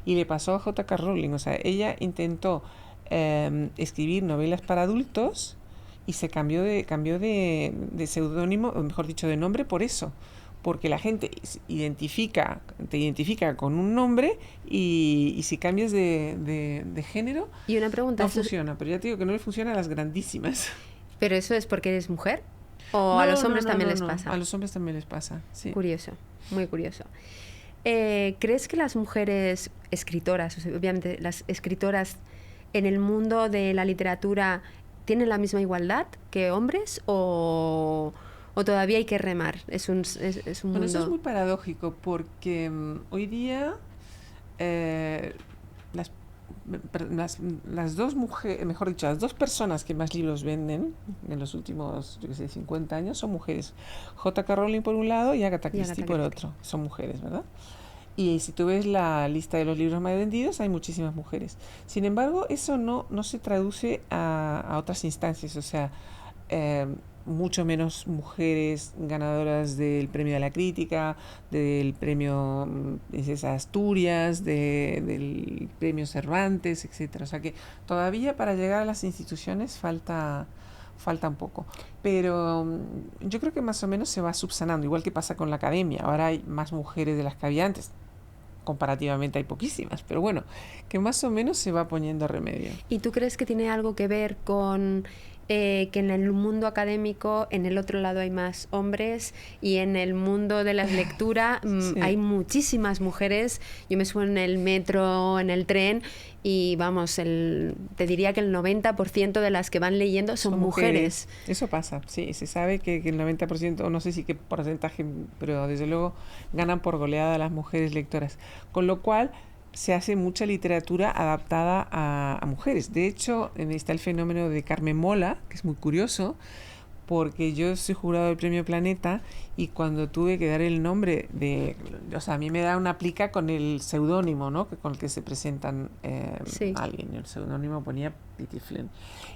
y le pasó a J.K. Rowling. O sea, ella intentó escribir novelas para adultos y se cambió de seudónimo, o mejor dicho, de nombre por eso. Porque la gente te identifica con un nombre y si cambias de género, Y una pregunta, no funciona. Pero ya te digo que no le funciona a las grandísimas. ¿pero eso es porque eres mujer? ¿O a los hombres también les pasa? A los hombres también les pasa, sí. Curioso, muy curioso. ¿Crees que las mujeres escritoras, o sea, obviamente las escritoras en el mundo de la literatura tienen la misma igualdad que hombres o todavía hay que remar? Es un Bueno, eso es mundo... muy paradójico porque hoy día las las dos mujeres, mejor dicho, las dos personas que más libros venden en los últimos, yo qué sé, 50 años son mujeres. J.K. Rowling por un lado y Agatha Christie por otro. Son mujeres, ¿verdad? Y si tú ves la lista de los libros más vendidos, hay muchísimas mujeres. Sin embargo, eso no se traduce a otras instancias. O sea, mucho menos mujeres ganadoras del premio de la crítica, del premio Princesa Asturias, del premio Cervantes, etcétera. O sea que todavía para llegar a las instituciones falta un poco, pero yo creo que más o menos se va subsanando, igual que pasa con la academia. Ahora hay más mujeres de las que había antes, comparativamente hay poquísimas, pero bueno, que más o menos se va poniendo remedio. ¿Y tú crees que tiene algo que ver con que en el mundo académico, en el otro lado hay más hombres y en el mundo de la lectura sí, hay muchísimas mujeres? Yo me subo en el metro, en el tren y vamos, te diría que el 90% de las que van leyendo son mujeres. Eso pasa, sí, se sabe que el 90%, no sé si qué porcentaje, pero desde luego ganan por goleada las mujeres lectoras, con lo cual se hace mucha literatura adaptada a mujeres. De hecho, está el fenómeno de Carmen Mola, que es muy curioso, porque yo soy jurado del Premio Planeta y cuando tuve que dar el nombre o sea, a mí me da una plica con el seudónimo, ¿no? Con el que se presentan sí, alguien. El seudónimo ponía Pity Flynn.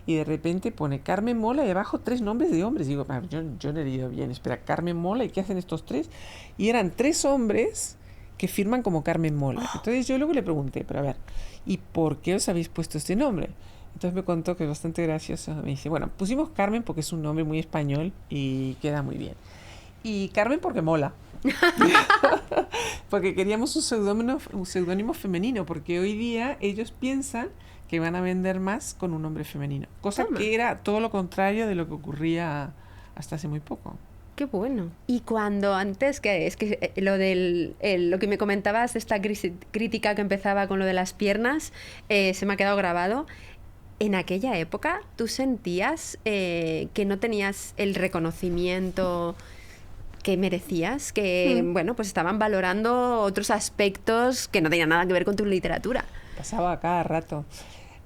Y de repente pone Carmen Mola y abajo 3 nombres de hombres. Digo, yo no he leído bien, espera, Carmen Mola, ¿y qué hacen estos 3? Y eran 3 hombres que firman como Carmen Mola. Entonces yo luego le pregunté, pero a ver, ¿y por qué os habéis puesto este nombre? Entonces me contó que es bastante gracioso. Me dice, bueno, pusimos Carmen porque es un nombre muy español y queda muy bien. Y Carmen porque mola. Porque queríamos un seudónimo femenino, porque hoy día ellos piensan que van a vender más con un nombre femenino. Cosa que era todo lo contrario de lo que ocurría hasta hace muy poco. Qué bueno. Y cuando antes, que es que lo que me comentabas, esta crítica que empezaba con lo de las piernas, se me ha quedado grabado. En aquella época, ¿tú sentías que no tenías el reconocimiento que merecías? Que, bueno, pues estaban valorando otros aspectos que no tenían nada que ver con tu literatura. Pasaba a cada rato.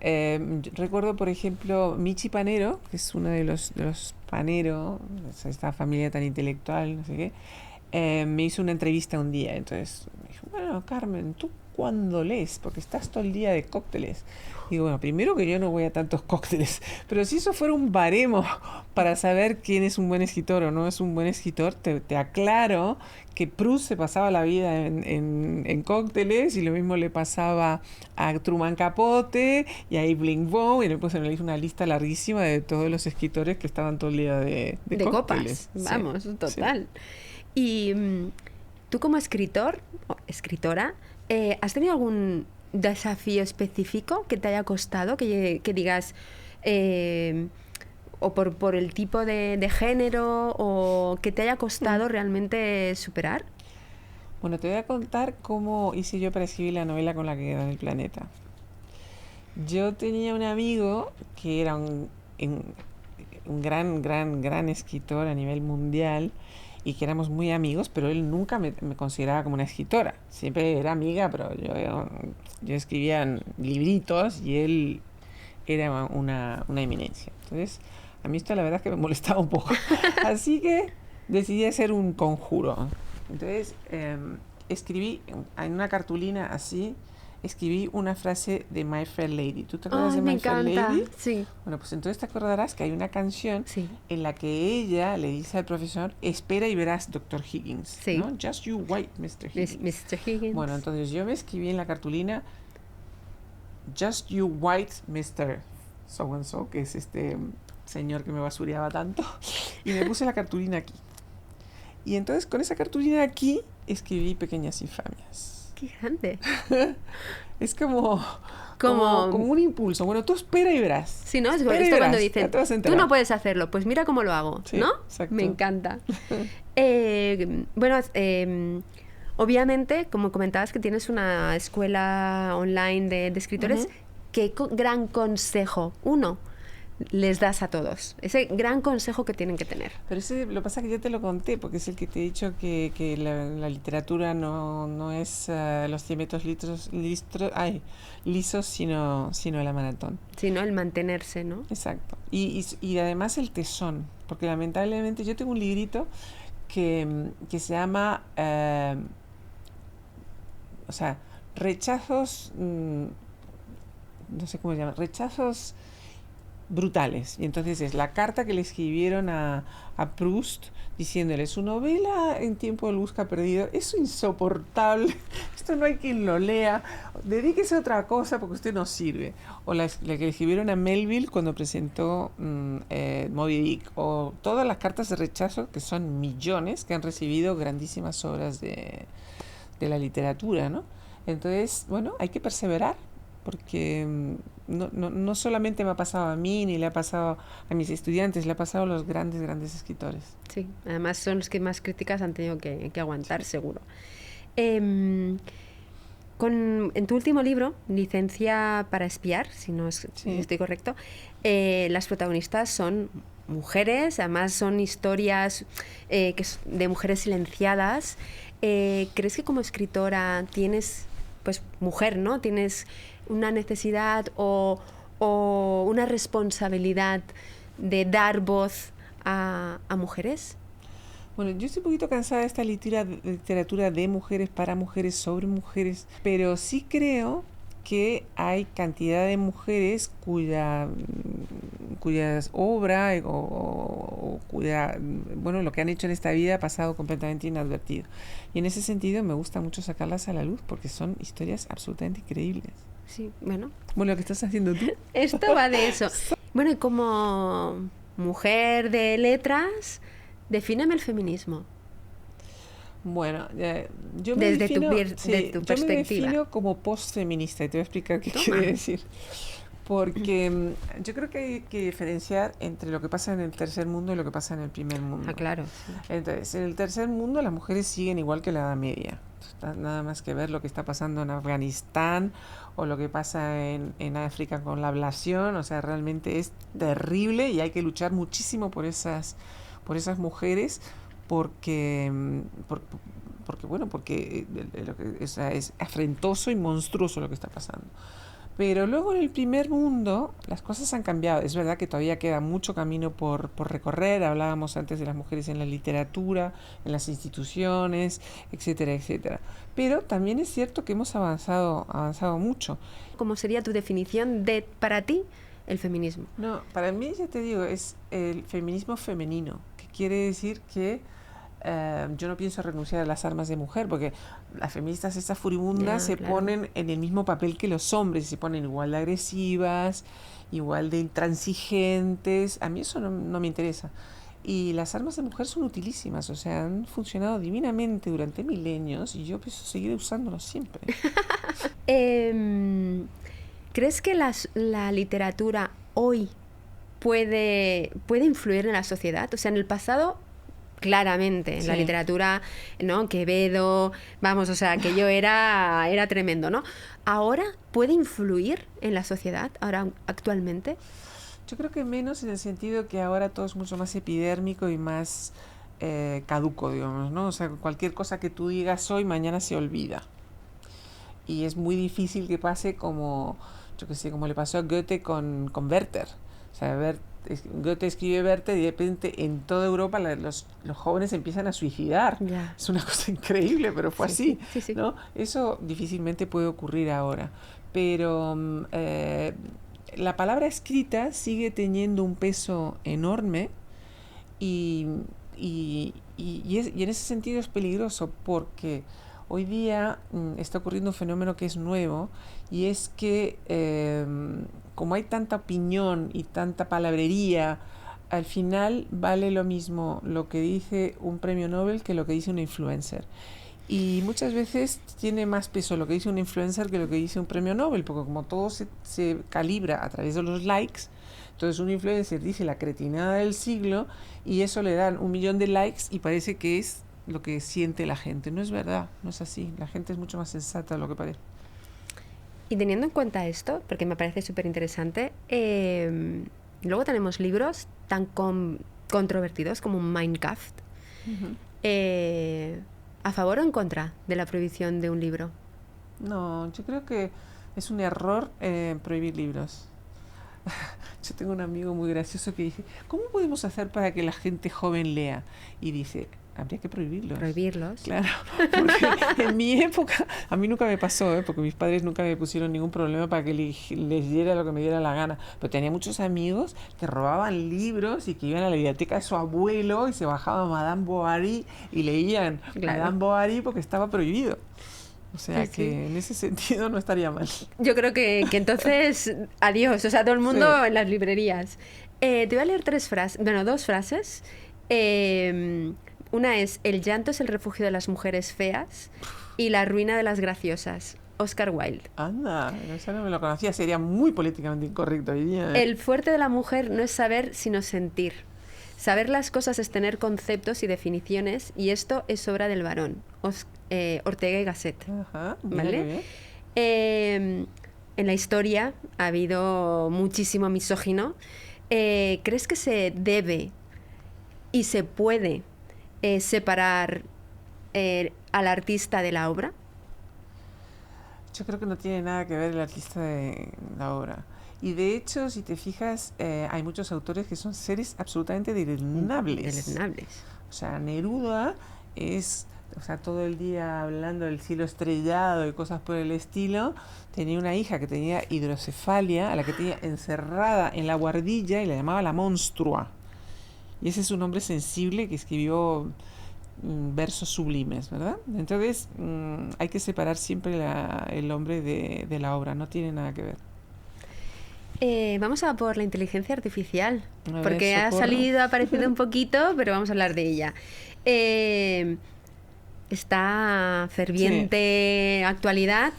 Recuerdo, por ejemplo, Michi Panero, que es uno de los Panero, esta familia tan intelectual, no sé qué, me hizo una entrevista un día. Entonces me dijo, bueno, Carmen, ¿tú cuándo lees? Porque estás todo el día de cócteles. Digo, bueno, primero que yo no voy a tantos cócteles, pero si eso fuera un baremo para saber quién es un buen escritor o no es un buen escritor, te aclaro que Proust se pasaba la vida en cócteles y lo mismo le pasaba a Truman Capote y a Evelyn Waugh, y después me hizo una lista larguísima de todos los escritores que estaban todo el día de cócteles. Copas, vamos, sí, total. Sí. Y tú como escritor o escritora, ¿has tenido algún desafío específico que te haya costado, que digas, o por el tipo de género, o que te haya costado realmente superar? Bueno, te voy a contar cómo hice yo para escribir la novela con la que quedé en el planeta. Yo tenía un amigo que era un gran escritor a nivel mundial y que éramos muy amigos, pero él nunca me consideraba como una escritora. Siempre era amiga, pero yo escribía libritos y él era una eminencia. Entonces, a mí esto la verdad es que me molestaba un poco. Así que decidí hacer un conjuro. Entonces, escribí en una cartulina así, escribí una frase de My Fair Lady. ¿Tú te acuerdas de My Fair Lady? Sí. Bueno, pues entonces te acordarás que hay una canción en la que ella le dice al profesor, espera y verás, Dr. Higgins, ¿no? Just you wait, Mr. Higgins. Mr. Higgins. Bueno, entonces yo me escribí en la cartulina, Just you wait, Mr. So and so, que es este señor que me basureaba tanto, y me puse la cartulina aquí. Y entonces con esa cartulina aquí escribí Pequeñas Infamias. ¡Qué grande! Es como un impulso. Bueno, tú espera y verás. Sí, ¿no? Es esto cuando dicen, tú no puedes hacerlo, pues mira cómo lo hago, sí, ¿no? Exacto. Me encanta. Bueno, obviamente, como comentabas que tienes una escuela online de escritores, ¿qué gran consejo, uno, les das a todos? Ese gran consejo que tienen que tener. Pero ese, lo que pasa es que ya te lo conté, porque es el que te he dicho que la literatura no es los 100 metros lisos, sino la maratón. Sino el mantenerse, ¿no? Exacto. Y además el tesón, porque lamentablemente yo tengo un librito que se llama, o sea, rechazos, no sé cómo se llama, rechazos brutales. Y entonces es la carta que le escribieron a Proust diciéndole: su novela En tiempo de busca perdido es insoportable, esto no hay quien lo lea, dedíquese a otra cosa porque usted no sirve. O la que le escribieron a Melville cuando presentó Moby Dick, o todas las cartas de rechazo, que son millones, que han recibido grandísimas obras de la literatura, ¿no? Entonces, bueno, hay que perseverar, porque no solamente me ha pasado a mí, ni le ha pasado a mis estudiantes, le ha pasado a los grandes escritores. Sí, además son los que más críticas han tenido que aguantar, sí, seguro. En tu último libro, Licencia para espiar, si no estoy correcto, las protagonistas son mujeres, además son historias de mujeres silenciadas. ¿Crees que como escritora tienes, pues mujer, ¿no? Tienes una necesidad o una responsabilidad de dar voz a mujeres? Bueno, yo estoy un poquito cansada de esta literatura de mujeres, para mujeres, sobre mujeres, pero sí creo que hay cantidad de mujeres cuyas obra o cuya, bueno, lo que han hecho en esta vida ha pasado completamente inadvertido. Y en ese sentido me gusta mucho sacarlas a la luz, porque son historias absolutamente increíbles. Sí, bueno. Bueno, lo que estás haciendo tú. Esto va de eso. Bueno, y como mujer de letras, defíneme el feminismo. Bueno, yo me desde defino, tu perspectiva. Yo me defino como postfeminista, y te voy a explicar qué quiere decir. Porque yo creo que hay que diferenciar entre lo que pasa en el tercer mundo y lo que pasa en el primer mundo. Ah, claro. Sí. Entonces, en el tercer mundo las mujeres siguen igual que la Edad Media. Nada más que ver lo que está pasando en Afganistán o lo que pasa en África con la ablación. O sea, realmente es terrible y hay que luchar muchísimo por esas mujeres, porque es afrentoso y monstruoso lo que está pasando. Pero luego en el primer mundo las cosas han cambiado. Es verdad que todavía queda mucho camino por recorrer. Hablábamos antes de las mujeres en la literatura, en las instituciones, etcétera, etcétera. Pero también es cierto que hemos avanzado mucho. ¿Cómo sería tu definición de, para ti, el feminismo? No, para mí, ya te digo, es el feminismo femenino, que quiere decir que yo no pienso renunciar a las armas de mujer, porque las feministas estas furibundas claro, ponen en el mismo papel que los hombres, se ponen igual de agresivas, igual de intransigentes. A mí eso no me interesa. Y las armas de mujer son utilísimas, o sea, han funcionado divinamente durante milenios y yo pienso seguir usándolos siempre. ¿Crees que la literatura hoy puede influir en la sociedad? O sea, en el pasado, claramente, en la literatura, ¿no? Quevedo, vamos, o sea, aquello era tremendo, ¿no? ¿Ahora puede influir en la sociedad, ahora actualmente? Yo creo que menos, en el sentido que ahora todo es mucho más epidérmico y más caduco, digamos, ¿no? O sea, cualquier cosa que tú digas hoy, mañana se olvida. Y es muy difícil que pase como, yo qué sé, como le pasó a Goethe con Werther. O sea, Goethe escribe Werther y de repente en toda Europa los jóvenes empiezan a suicidar. Yeah. Es una cosa increíble, pero fue así, sí. ¿no? Eso difícilmente puede ocurrir ahora. Pero la palabra escrita sigue teniendo un peso enorme y en ese sentido es peligroso, porque hoy día está ocurriendo un fenómeno que es nuevo, y es que como hay tanta opinión y tanta palabrería, al final vale lo mismo lo que dice un premio Nobel que lo que dice un influencer. Y muchas veces tiene más peso lo que dice un influencer que lo que dice un premio Nobel, porque como todo se calibra a través de los likes, entonces un influencer dice la cretinada del siglo y eso le dan 1 millón de likes y parece que es lo que siente la gente. No es verdad, no es así. La gente es mucho más sensata de lo que parece. Y teniendo en cuenta esto, porque me parece súper interesante, Luego tenemos libros tan controvertidos como Mein Kampf. ¿A favor o en contra de la prohibición de un libro? No, yo creo que es un error prohibir libros. Yo tengo un amigo muy gracioso que dice, ¿cómo podemos hacer para que la gente joven lea? Y dice, habría que prohibirlos. Prohibirlos. Claro, porque en mi época, a mí nunca me pasó, porque mis padres nunca me pusieron ningún problema para que les diera lo que me diera la gana. Pero tenía muchos amigos que robaban libros y que iban a la biblioteca de su abuelo y se bajaban Madame Bovary y leían Madame Bovary porque estaba prohibido. O sea que en ese sentido no estaría mal. Yo creo que entonces, adiós, o sea, todo el mundo en las librerías. Te voy a leer dos frases. Una es, el llanto es el refugio de las mujeres feas y la ruina de las graciosas. Oscar Wilde. Anda, esa no me lo conocía, sería muy políticamente incorrecto hoy día. El fuerte de la mujer no es saber, sino sentir. Saber las cosas es tener conceptos y definiciones, y esto es obra del varón. Ortega y Gasset. Ajá, ¿Vale? En la historia ha habido muchísimo misógino. ¿Crees que se debe y se puede separar al artista de la obra? Yo creo que no tiene nada que ver el artista de la obra. Y de hecho, si te fijas, hay muchos autores que son seres absolutamente deleznables. Deleznables. O sea, Neruda es, o sea, todo el día hablando del cielo estrellado y cosas por el estilo. Tenía una hija que tenía hidrocefalia, a la que tenía encerrada en la guardilla y la llamaba la monstrua. Y ese es un hombre sensible que escribió versos sublimes, ¿verdad? Entonces, hay que separar siempre el hombre de la obra, no tiene nada que ver. Vamos a por la inteligencia artificial, porque socorro. ha salido, ha aparecido un poquito, pero vamos a hablar de ella. Está ferviente actualidad.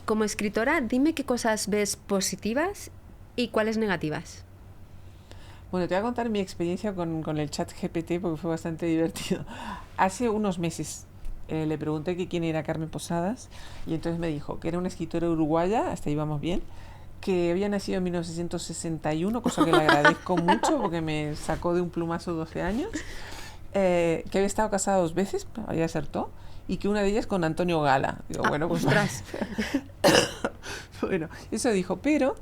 Como escritora, dime qué cosas ves positivas y cuáles negativas. Bueno, te voy a contar mi experiencia con el chat GPT porque fue bastante divertido. Hace unos meses le pregunté que quién era Carmen Posadas y entonces me dijo que era una escritora uruguaya, hasta ahí vamos bien, que había nacido en 1961, cosa que le agradezco mucho porque me sacó de un plumazo 12 años, que había estado casada 2 veces, ahí acertó, y que una de ellas con Antonio Gala. Digo, bueno, pues ostras. Bueno, eso dijo, pero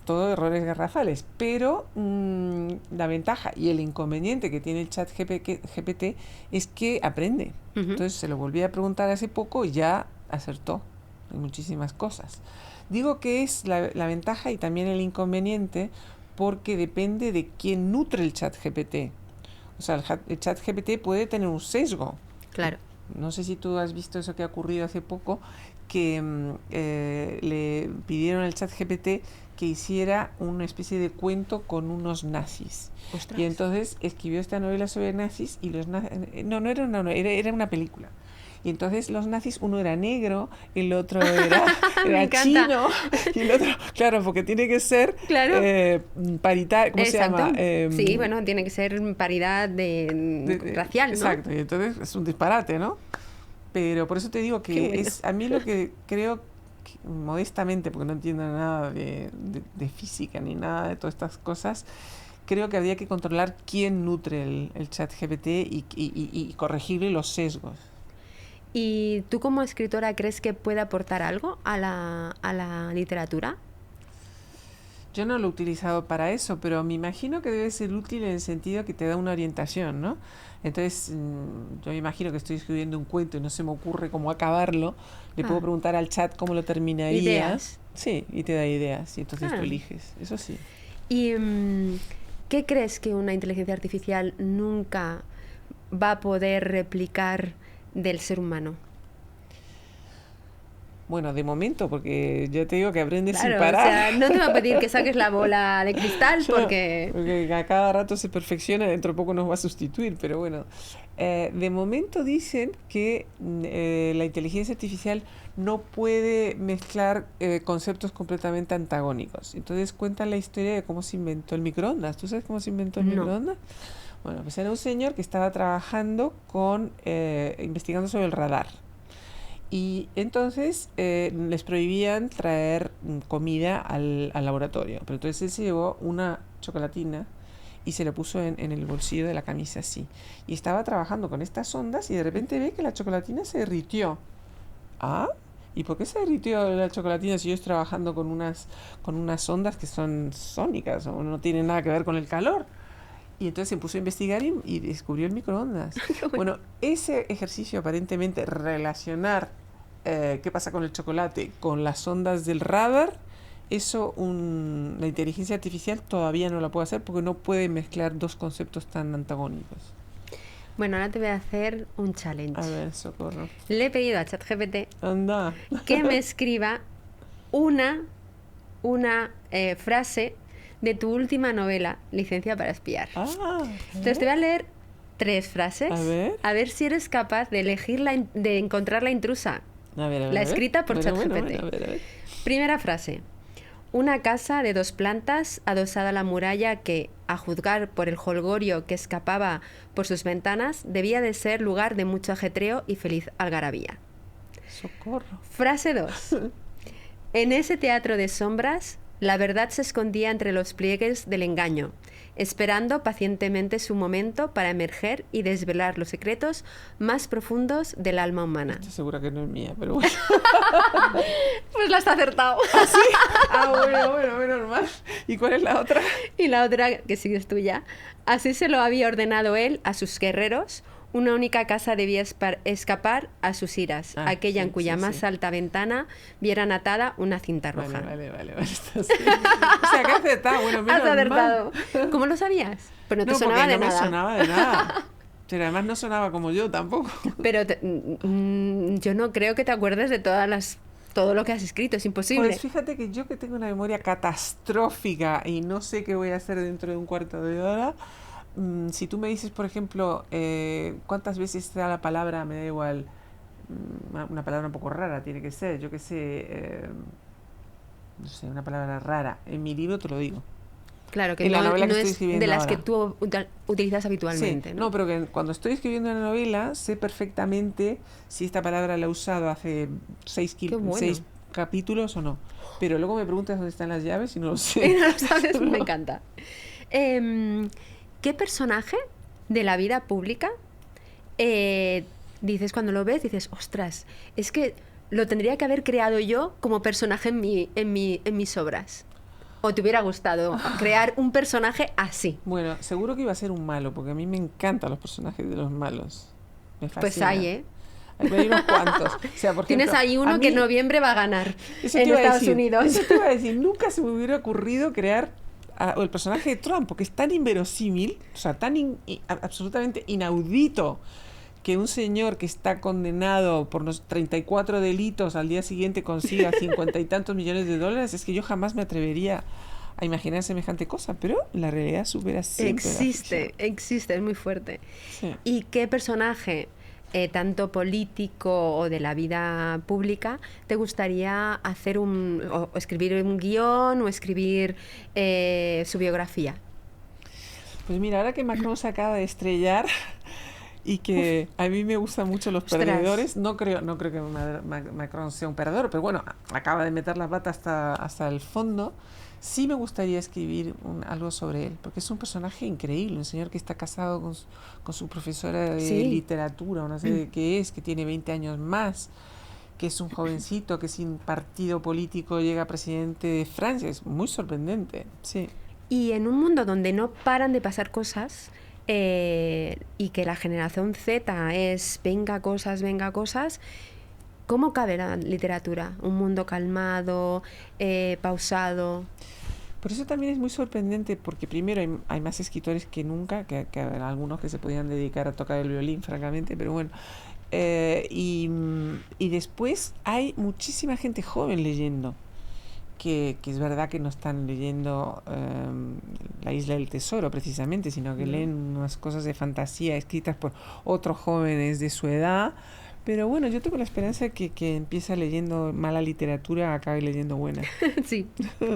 todo errores garrafales, pero la ventaja y el inconveniente que tiene el chat GPT es que aprende. Entonces se lo volví a preguntar hace poco y ya acertó en muchísimas cosas. Digo que es la ventaja y también el inconveniente porque depende de quién nutre el chat GPT. O sea, el chat GPT puede tener un sesgo. Claro. No sé si tú has visto eso que ha ocurrido hace poco, que le pidieron al chat GPT que hiciera una especie de cuento con unos nazis. Ostras. Y entonces escribió esta novela sobre nazis y los nazis... No era una novela, era una película. Y entonces los nazis, uno era negro, el otro era chino, y el otro, claro, porque tiene que ser paritario, ¿cómo exacto. se llama? Sí, bueno, tiene que ser paridad racial, ¿no? Exacto, y entonces es un disparate, ¿no? Pero por eso te digo que bueno. Es a mí lo que creo, modestamente, porque no entiendo nada de física ni nada de todas estas cosas, creo que habría que controlar quién nutre el chat GPT y corregirle los sesgos. ¿Y tú como escritora crees que puede aportar algo a la literatura? Yo no lo he utilizado para eso, pero me imagino que debe ser útil en el sentido que te da una orientación, ¿no? Entonces, yo me imagino que estoy escribiendo un cuento y no se me ocurre cómo acabarlo. Le puedo preguntar al chat cómo lo terminaría. ¿Ideas? Sí, y te da ideas, y entonces tú eliges. Eso sí. ¿Y qué crees que una inteligencia artificial nunca va a poder replicar del ser humano? Bueno, de momento, porque yo te digo que aprendes claro, sin parar. O sea, no te va a pedir que saques la bola de cristal porque a cada rato se perfecciona, dentro de poco nos va a sustituir, pero bueno. De momento dicen que la inteligencia artificial no puede mezclar conceptos completamente antagónicos. Entonces cuentan la historia de cómo se inventó el microondas. ¿Tú sabes cómo se inventó el microondas? Bueno, pues era un señor que estaba trabajando investigando sobre el radar. Y entonces les prohibían traer comida al laboratorio. Pero entonces él se llevó una chocolatina y se la puso en el bolsillo de la camisa así. Y estaba trabajando con estas ondas y de repente ve que la chocolatina se derritió. ¿Ah? ¿Y por qué se derritió la chocolatina si yo estoy trabajando con unas ondas que son sónicas o no tienen nada que ver con el calor? Y entonces se puso a investigar y descubrió el microondas. Bueno, ese ejercicio aparentemente relacionar qué pasa con el chocolate con las ondas del radar, eso la inteligencia artificial todavía no la puede hacer porque no puede mezclar dos conceptos tan antagónicos. Bueno, ahora te voy a hacer un challenge. A ver, socorro. Le he pedido a ChatGPT Anda. que me escriba una frase de tu última novela, Licencia para espiar. Entonces te voy a leer 3 frases. A ver Si eres capaz de elegir de encontrar la intrusa. A ver, la escrita por ChatGPT. A ver. Primera frase. Una casa de 2 plantas adosada a la muralla que, a juzgar por el jolgorio que escapaba por sus ventanas, debía de ser lugar de mucho ajetreo y feliz algarabía. Socorro. Frase 2. En ese teatro de sombras, la verdad se escondía entre los pliegues del engaño, esperando pacientemente su momento para emerger y desvelar los secretos más profundos del alma humana. Estoy segura que no es mía, pero bueno. Pues la has acertado. ¿Ah, sí? Bueno, menos mal. ¿Y cuál es la otra? Y la otra, que sí es tuya. Así se lo había ordenado él a sus guerreros. Una única casa debía escapar a sus iras, aquella en cuya más alta ventana vieran atada una cinta roja. Vale. O sea, que has acertado. Bueno, menos has acertado. Mal. ¿Cómo lo sabías? Pero no te sonaba de nada. No me sonaba de nada. Pero además no sonaba como yo tampoco. Pero yo no creo que te acuerdes de todo lo que has escrito, es imposible. Pues fíjate que yo que tengo una memoria catastrófica y no sé qué voy a hacer dentro de un cuarto de hora, si tú me dices, por ejemplo, cuántas veces está la palabra, me da igual, una palabra un poco rara tiene que ser, yo qué sé, no sé, una palabra rara, en mi libro te lo digo. Claro, que en la novela que estoy es escribiendo de las ahora. Que tú utilizas habitualmente. Sí, ¿no? pero que cuando estoy escribiendo una novela sé perfectamente si esta palabra la he usado hace 6 capítulos o no. Pero luego me preguntas dónde están las llaves y no lo sé. No lo sabes, me encanta. ¿Qué personaje de la vida pública dices, cuando lo ves, dices, ostras, es que lo tendría que haber creado yo como personaje en mis obras? ¿O te hubiera gustado crear un personaje así? Bueno, seguro que iba a ser un malo, porque a mí me encantan los personajes de los malos. Me fascina. Pues hay, ¿eh? Hay unos cuantos. O sea, por Tienes ejemplo, ahí uno que en noviembre va a ganar en Estados Unidos. Eso te iba a decir, nunca se me hubiera ocurrido crear el personaje de Trump, porque es tan inverosímil, o sea, tan absolutamente inaudito, que un señor que está condenado por unos 34 delitos al día siguiente consiga 50 y tantos millones de dólares, es que yo jamás me atrevería a imaginar semejante cosa, pero la realidad supera siempre existe, es muy fuerte. Sí. ¿Y qué personaje, tanto político o de la vida pública, te gustaría hacer o escribir un guión o escribir su biografía? Pues mira, ahora que Macron se acaba de estrellar y que a mí me gustan mucho los perdedores, no creo que Macron sea un perdedor, pero bueno, acaba de meter la plata hasta el fondo. Sí me gustaría escribir algo sobre él, porque es un personaje increíble, un señor que está casado con su profesora de literatura, no sé de qué es, que tiene 20 años más, que es un jovencito que sin partido político llega presidente de Francia. Es muy sorprendente, sí. Y en un mundo donde no paran de pasar cosas, y que la generación Z es venga cosas, ¿cómo cabe la literatura? Un mundo calmado, pausado. Por eso también es muy sorprendente, porque primero hay más escritores que nunca, que algunos que se podían dedicar a tocar el violín, francamente, pero bueno. Y después hay muchísima gente joven leyendo, que es verdad que no están leyendo La Isla del Tesoro precisamente, sino que leen unas cosas de fantasía escritas por otros jóvenes de su edad. Pero bueno, yo tengo la esperanza de que empieza leyendo mala literatura, acabe leyendo buena. Sí.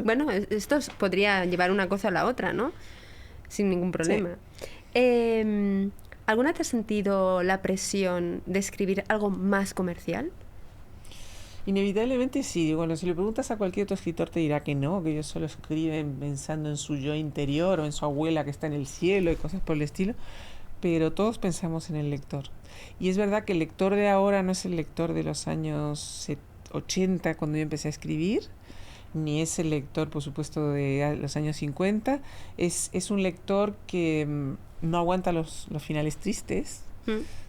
Bueno, esto podría llevar una cosa a la otra, ¿no? Sin ningún problema. Sí. ¿Alguna vez has sentido la presión de escribir algo más comercial? Inevitablemente sí. Bueno, si le preguntas a cualquier otro escritor te dirá que no, que ellos solo escriben pensando en su yo interior o en su abuela que está en el cielo y cosas por el estilo, pero todos pensamos en el lector. Y es verdad que el lector de ahora no es el lector de los años 80 cuando yo empecé a escribir, ni es el lector, por supuesto, de los años 50. Es un lector que no aguanta los finales tristes.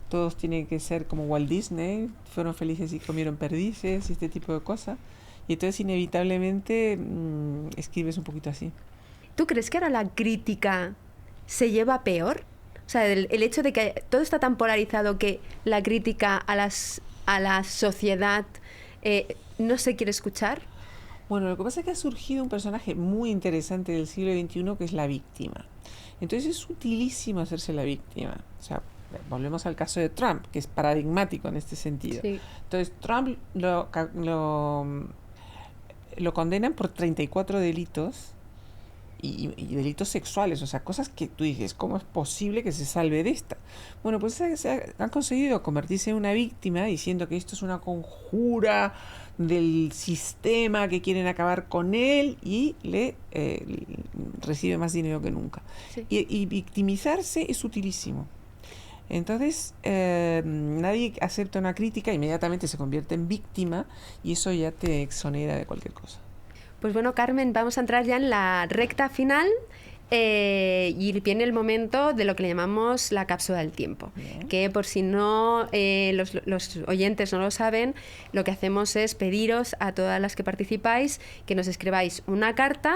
Todos tienen que ser como Walt Disney, fueron felices y comieron perdices y este tipo de cosas. Y entonces inevitablemente escribes un poquito así. ¿Tú crees que ahora la crítica se lleva peor? O sea, el hecho de que todo está tan polarizado que la crítica a la sociedad no se quiere escuchar. Bueno, lo que pasa es que ha surgido un personaje muy interesante del siglo XXI que es la víctima. Entonces es utilísimo hacerse la víctima. O sea, volvemos al caso de Trump, que es paradigmático en este sentido. Sí. Entonces Trump lo condenan por 34 delitos y delitos sexuales, o sea, cosas que tú dices, ¿cómo es posible que se salve de esta? Bueno, pues han conseguido convertirse en una víctima diciendo que esto es una conjura del sistema, que quieren acabar con él y recibe más dinero que nunca. Sí. Y victimizarse es utilísimo. Entonces, nadie acepta una crítica, inmediatamente se convierte en víctima y eso ya te exonera de cualquier cosa. Pues bueno, Carmen, vamos a entrar ya en la recta final y viene el momento de lo que le llamamos la cápsula del tiempo. Bien. Que por si no los oyentes no lo saben, lo que hacemos es pediros a todas las que participáis que nos escribáis una carta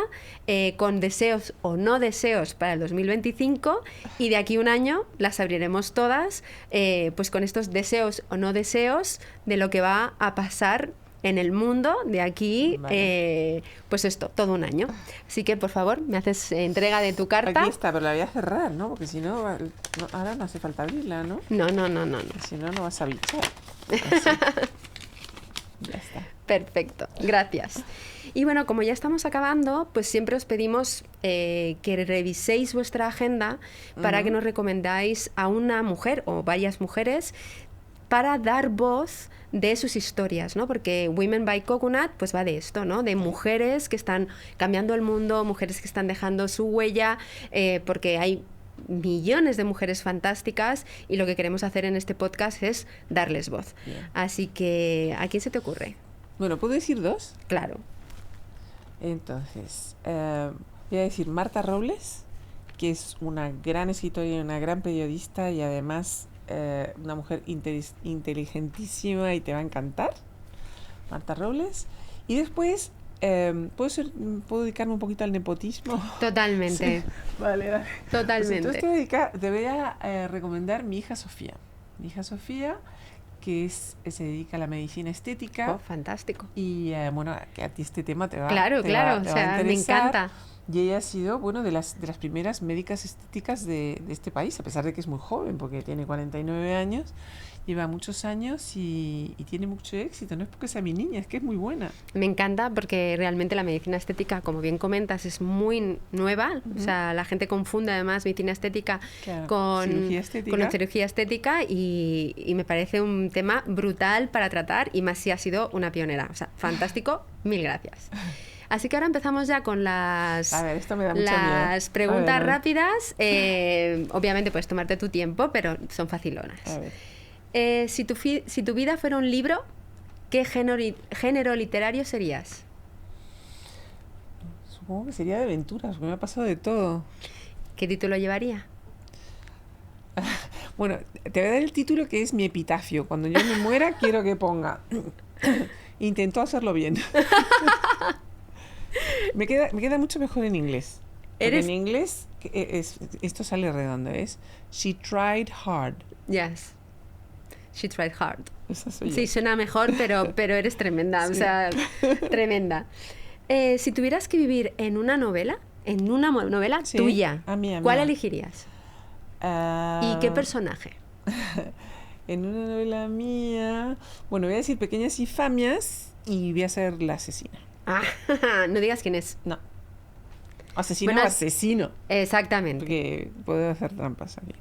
con deseos o no deseos para el 2025 y de aquí a un año las abriremos todas pues con estos deseos o no deseos de lo que va a pasar en el mundo de aquí, vale. Pues esto, todo un año. Así que, por favor, me haces entrega de tu carta. Aquí está, pero la voy a cerrar, ¿no? Porque si no, ahora no hace falta abrirla, ¿no? No. Si no, no vas a bichar. Ya está. Perfecto, gracias. Y bueno, como ya estamos acabando, pues siempre os pedimos que reviséis vuestra agenda para que nos recomendáis a una mujer o varias mujeres para dar voz de sus historias, ¿no? Porque Women by Coconut pues va de esto, ¿no? De mujeres que están cambiando el mundo, mujeres que están dejando su huella, porque hay millones de mujeres fantásticas y lo que queremos hacer en este podcast es darles voz. Bien. Así que, ¿a quién se te ocurre? Bueno, ¿puedo decir dos? Claro. Entonces, voy a decir Marta Robles, que es una gran escritora y una gran periodista y además una mujer inteligentísima y te va a encantar, Marta Robles. Y después, ¿puedo dedicarme un poquito al nepotismo? Totalmente. Sí. Vale. Totalmente. Pues entonces te voy a recomendar mi hija Sofía. Mi hija Sofía, que se dedica a la medicina estética. Oh, fantástico. Y bueno, que a ti este tema te va Claro, o sea, me encanta. Y ella ha sido, bueno, de las primeras médicas estéticas de este país, a pesar de que es muy joven, porque tiene 49 años, lleva muchos años y tiene mucho éxito. No es porque sea mi niña, es que es muy buena. Me encanta porque realmente la medicina estética, como bien comentas, es muy nueva. O sea, la gente confunde además medicina estética, claro, con la cirugía estética y me parece un tema brutal para tratar y más si ha sido una pionera. O sea, fantástico, mil gracias. Así que ahora empezamos ya con las preguntas rápidas. Obviamente puedes tomarte tu tiempo, pero son facilonas. Si tu vida fuera un libro, ¿qué género literario serías? Supongo que sería de aventuras, porque me ha pasado de todo. ¿Qué título llevaría? Bueno, te voy a dar el título que es mi epitafio. Cuando yo me muera, quiero que ponga intentó hacerlo bien. Me queda mucho mejor en inglés. Porque en inglés esto sale redondo, ¿ves? She tried hard. Yes. She tried hard. Esa soy yo. Sí, suena mejor, pero eres tremenda. Sí. O sea, tremenda. Si tuvieras que vivir en una novela sí, tuya, ¿cuál elegirías? ¿Y qué personaje? En una novela mía... Bueno, voy a decir Pequeñas Infamias y voy a ser la asesina. Ah, no digas quién es. No. Asesino o asesino. Exactamente. Porque puedo hacer trampas aquí.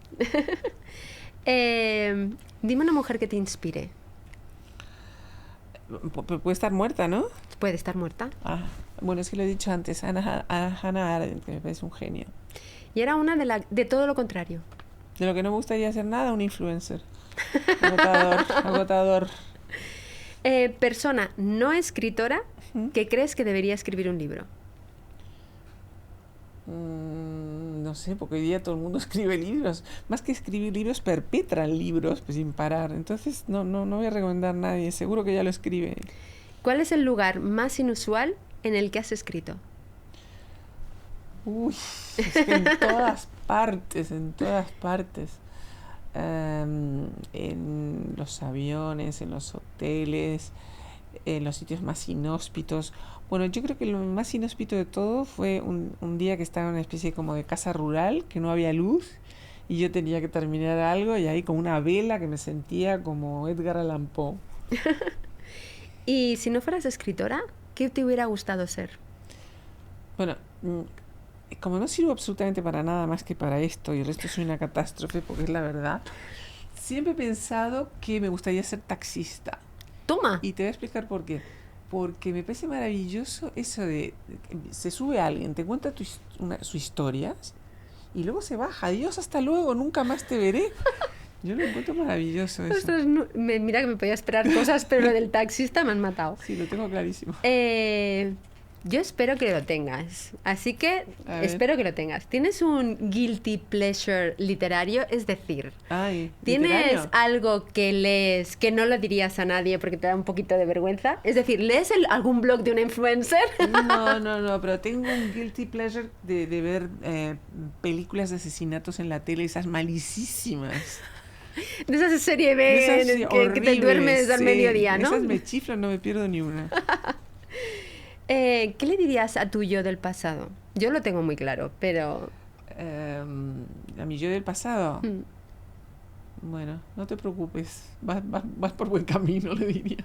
Dime una mujer que te inspire. Puede estar muerta, ¿no? Puede estar muerta. Ah, bueno, es que lo he dicho antes, Hannah Arendt, que me parece un genio. Y era una de todo lo contrario. De lo que no me gustaría hacer nada, un influencer. Agotador, agotador. Persona no escritora que crees que debería escribir un libro. No sé, porque hoy día todo el mundo escribe libros. Más que escribir libros, perpetran libros pues, sin parar. Entonces no voy a recomendar a nadie. Seguro que ya lo escribe. ¿Cuál es el lugar más inusual en el que has escrito? Uy, es que en todas partes, en todas partes. En los aviones, en los hoteles, en los sitios más inhóspitos. Bueno, yo creo que lo más inhóspito de todo fue un día que estaba en una especie como de casa rural, que no había luz, y yo tenía que terminar algo, y ahí con una vela que me sentía como Edgar Allan Poe. Y si no fueras escritora, ¿qué te hubiera gustado ser? Bueno, como no sirvo absolutamente para nada más que para esto, y el resto soy una catástrofe, porque es la verdad, siempre he pensado que me gustaría ser taxista. ¡Toma! Y te voy a explicar por qué. Porque me parece maravilloso eso de se sube alguien, te cuenta su historia y luego se baja. Adiós, hasta luego, nunca más te veré. Yo lo encuentro maravilloso eso. Ostras, mira que me podía esperar cosas, pero lo del taxista me han matado. Sí, lo tengo clarísimo. Yo espero que lo tengas. Así que A espero que lo tengas. ¿Tienes un guilty pleasure literario? Es decir, Ay, ¿tienes literario. algo que lees que no lo dirías a nadie porque te da un poquito de vergüenza? Es decir, ¿lees algún blog de una influencer? No, pero tengo un guilty pleasure de ver películas de asesinatos en la tele, esas malísimas. De esa serie B De esas en que te horribles, duermes al sí. mediodía, ¿no? Esas me chiflan, no me pierdo ni una. ¿Qué le dirías a tu yo del pasado? Yo lo tengo muy claro, pero... A mi yo del pasado. Bueno, no te preocupes, vas por buen camino, le diría.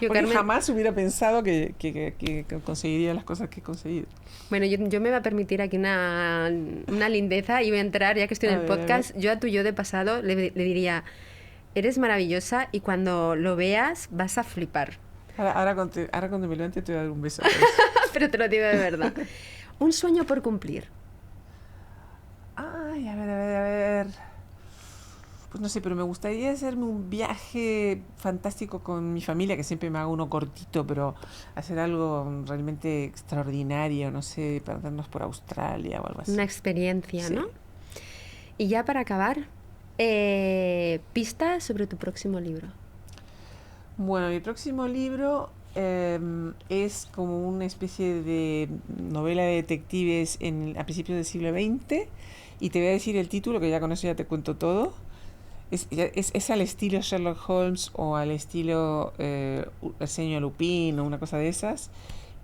Yo, Porque Carmen, jamás hubiera pensado que conseguiría las cosas que he conseguido. bueno, yo me voy a permitir aquí una lindeza y voy a entrar, ya que estoy en el podcast, yo a tu yo de pasado le diría, eres maravillosa y cuando lo veas vas a flipar. Ahora cuando me levante te voy a dar un beso. Pero te lo digo de verdad. Un sueño por cumplir. Ay, a ver. Pues no sé, pero me gustaría hacerme un viaje fantástico con mi familia, que siempre me hago uno cortito, pero hacer algo realmente extraordinario, no sé, para darnos por Australia o algo así. Una experiencia, Sí. ¿no? Y ya para acabar, pistas sobre tu próximo libro. Bueno, mi próximo libro es como una especie de novela de detectives a principios del siglo XX, y te voy a decir el título, que ya con eso ya te cuento todo. Es al estilo Sherlock Holmes o al estilo Arsenio Lupin o una cosa de esas,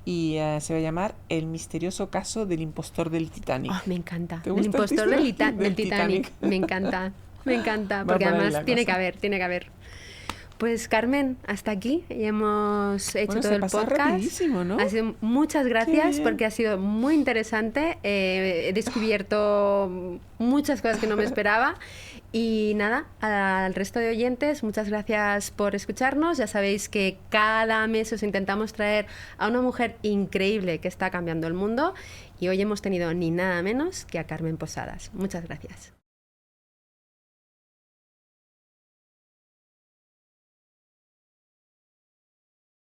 y se va a llamar El misterioso caso del impostor del Titanic. Oh, me encanta. ¿Te El gusta el impostor título? del Del Titanic. Titanic. Me encanta, Va porque por ahí además la tiene cosa. que haber. Pues Carmen, hasta aquí y hemos hecho Bueno, todo se el pasó podcast. rapidísimo, ¿no? Muchas gracias bien. porque ha sido muy interesante. He descubierto muchas cosas que no me esperaba. Y nada, al resto de oyentes, muchas gracias por escucharnos. Ya sabéis que cada mes os intentamos traer a una mujer increíble que está cambiando el mundo. Y hoy hemos tenido ni nada menos que a Carmen Posadas. Muchas gracias.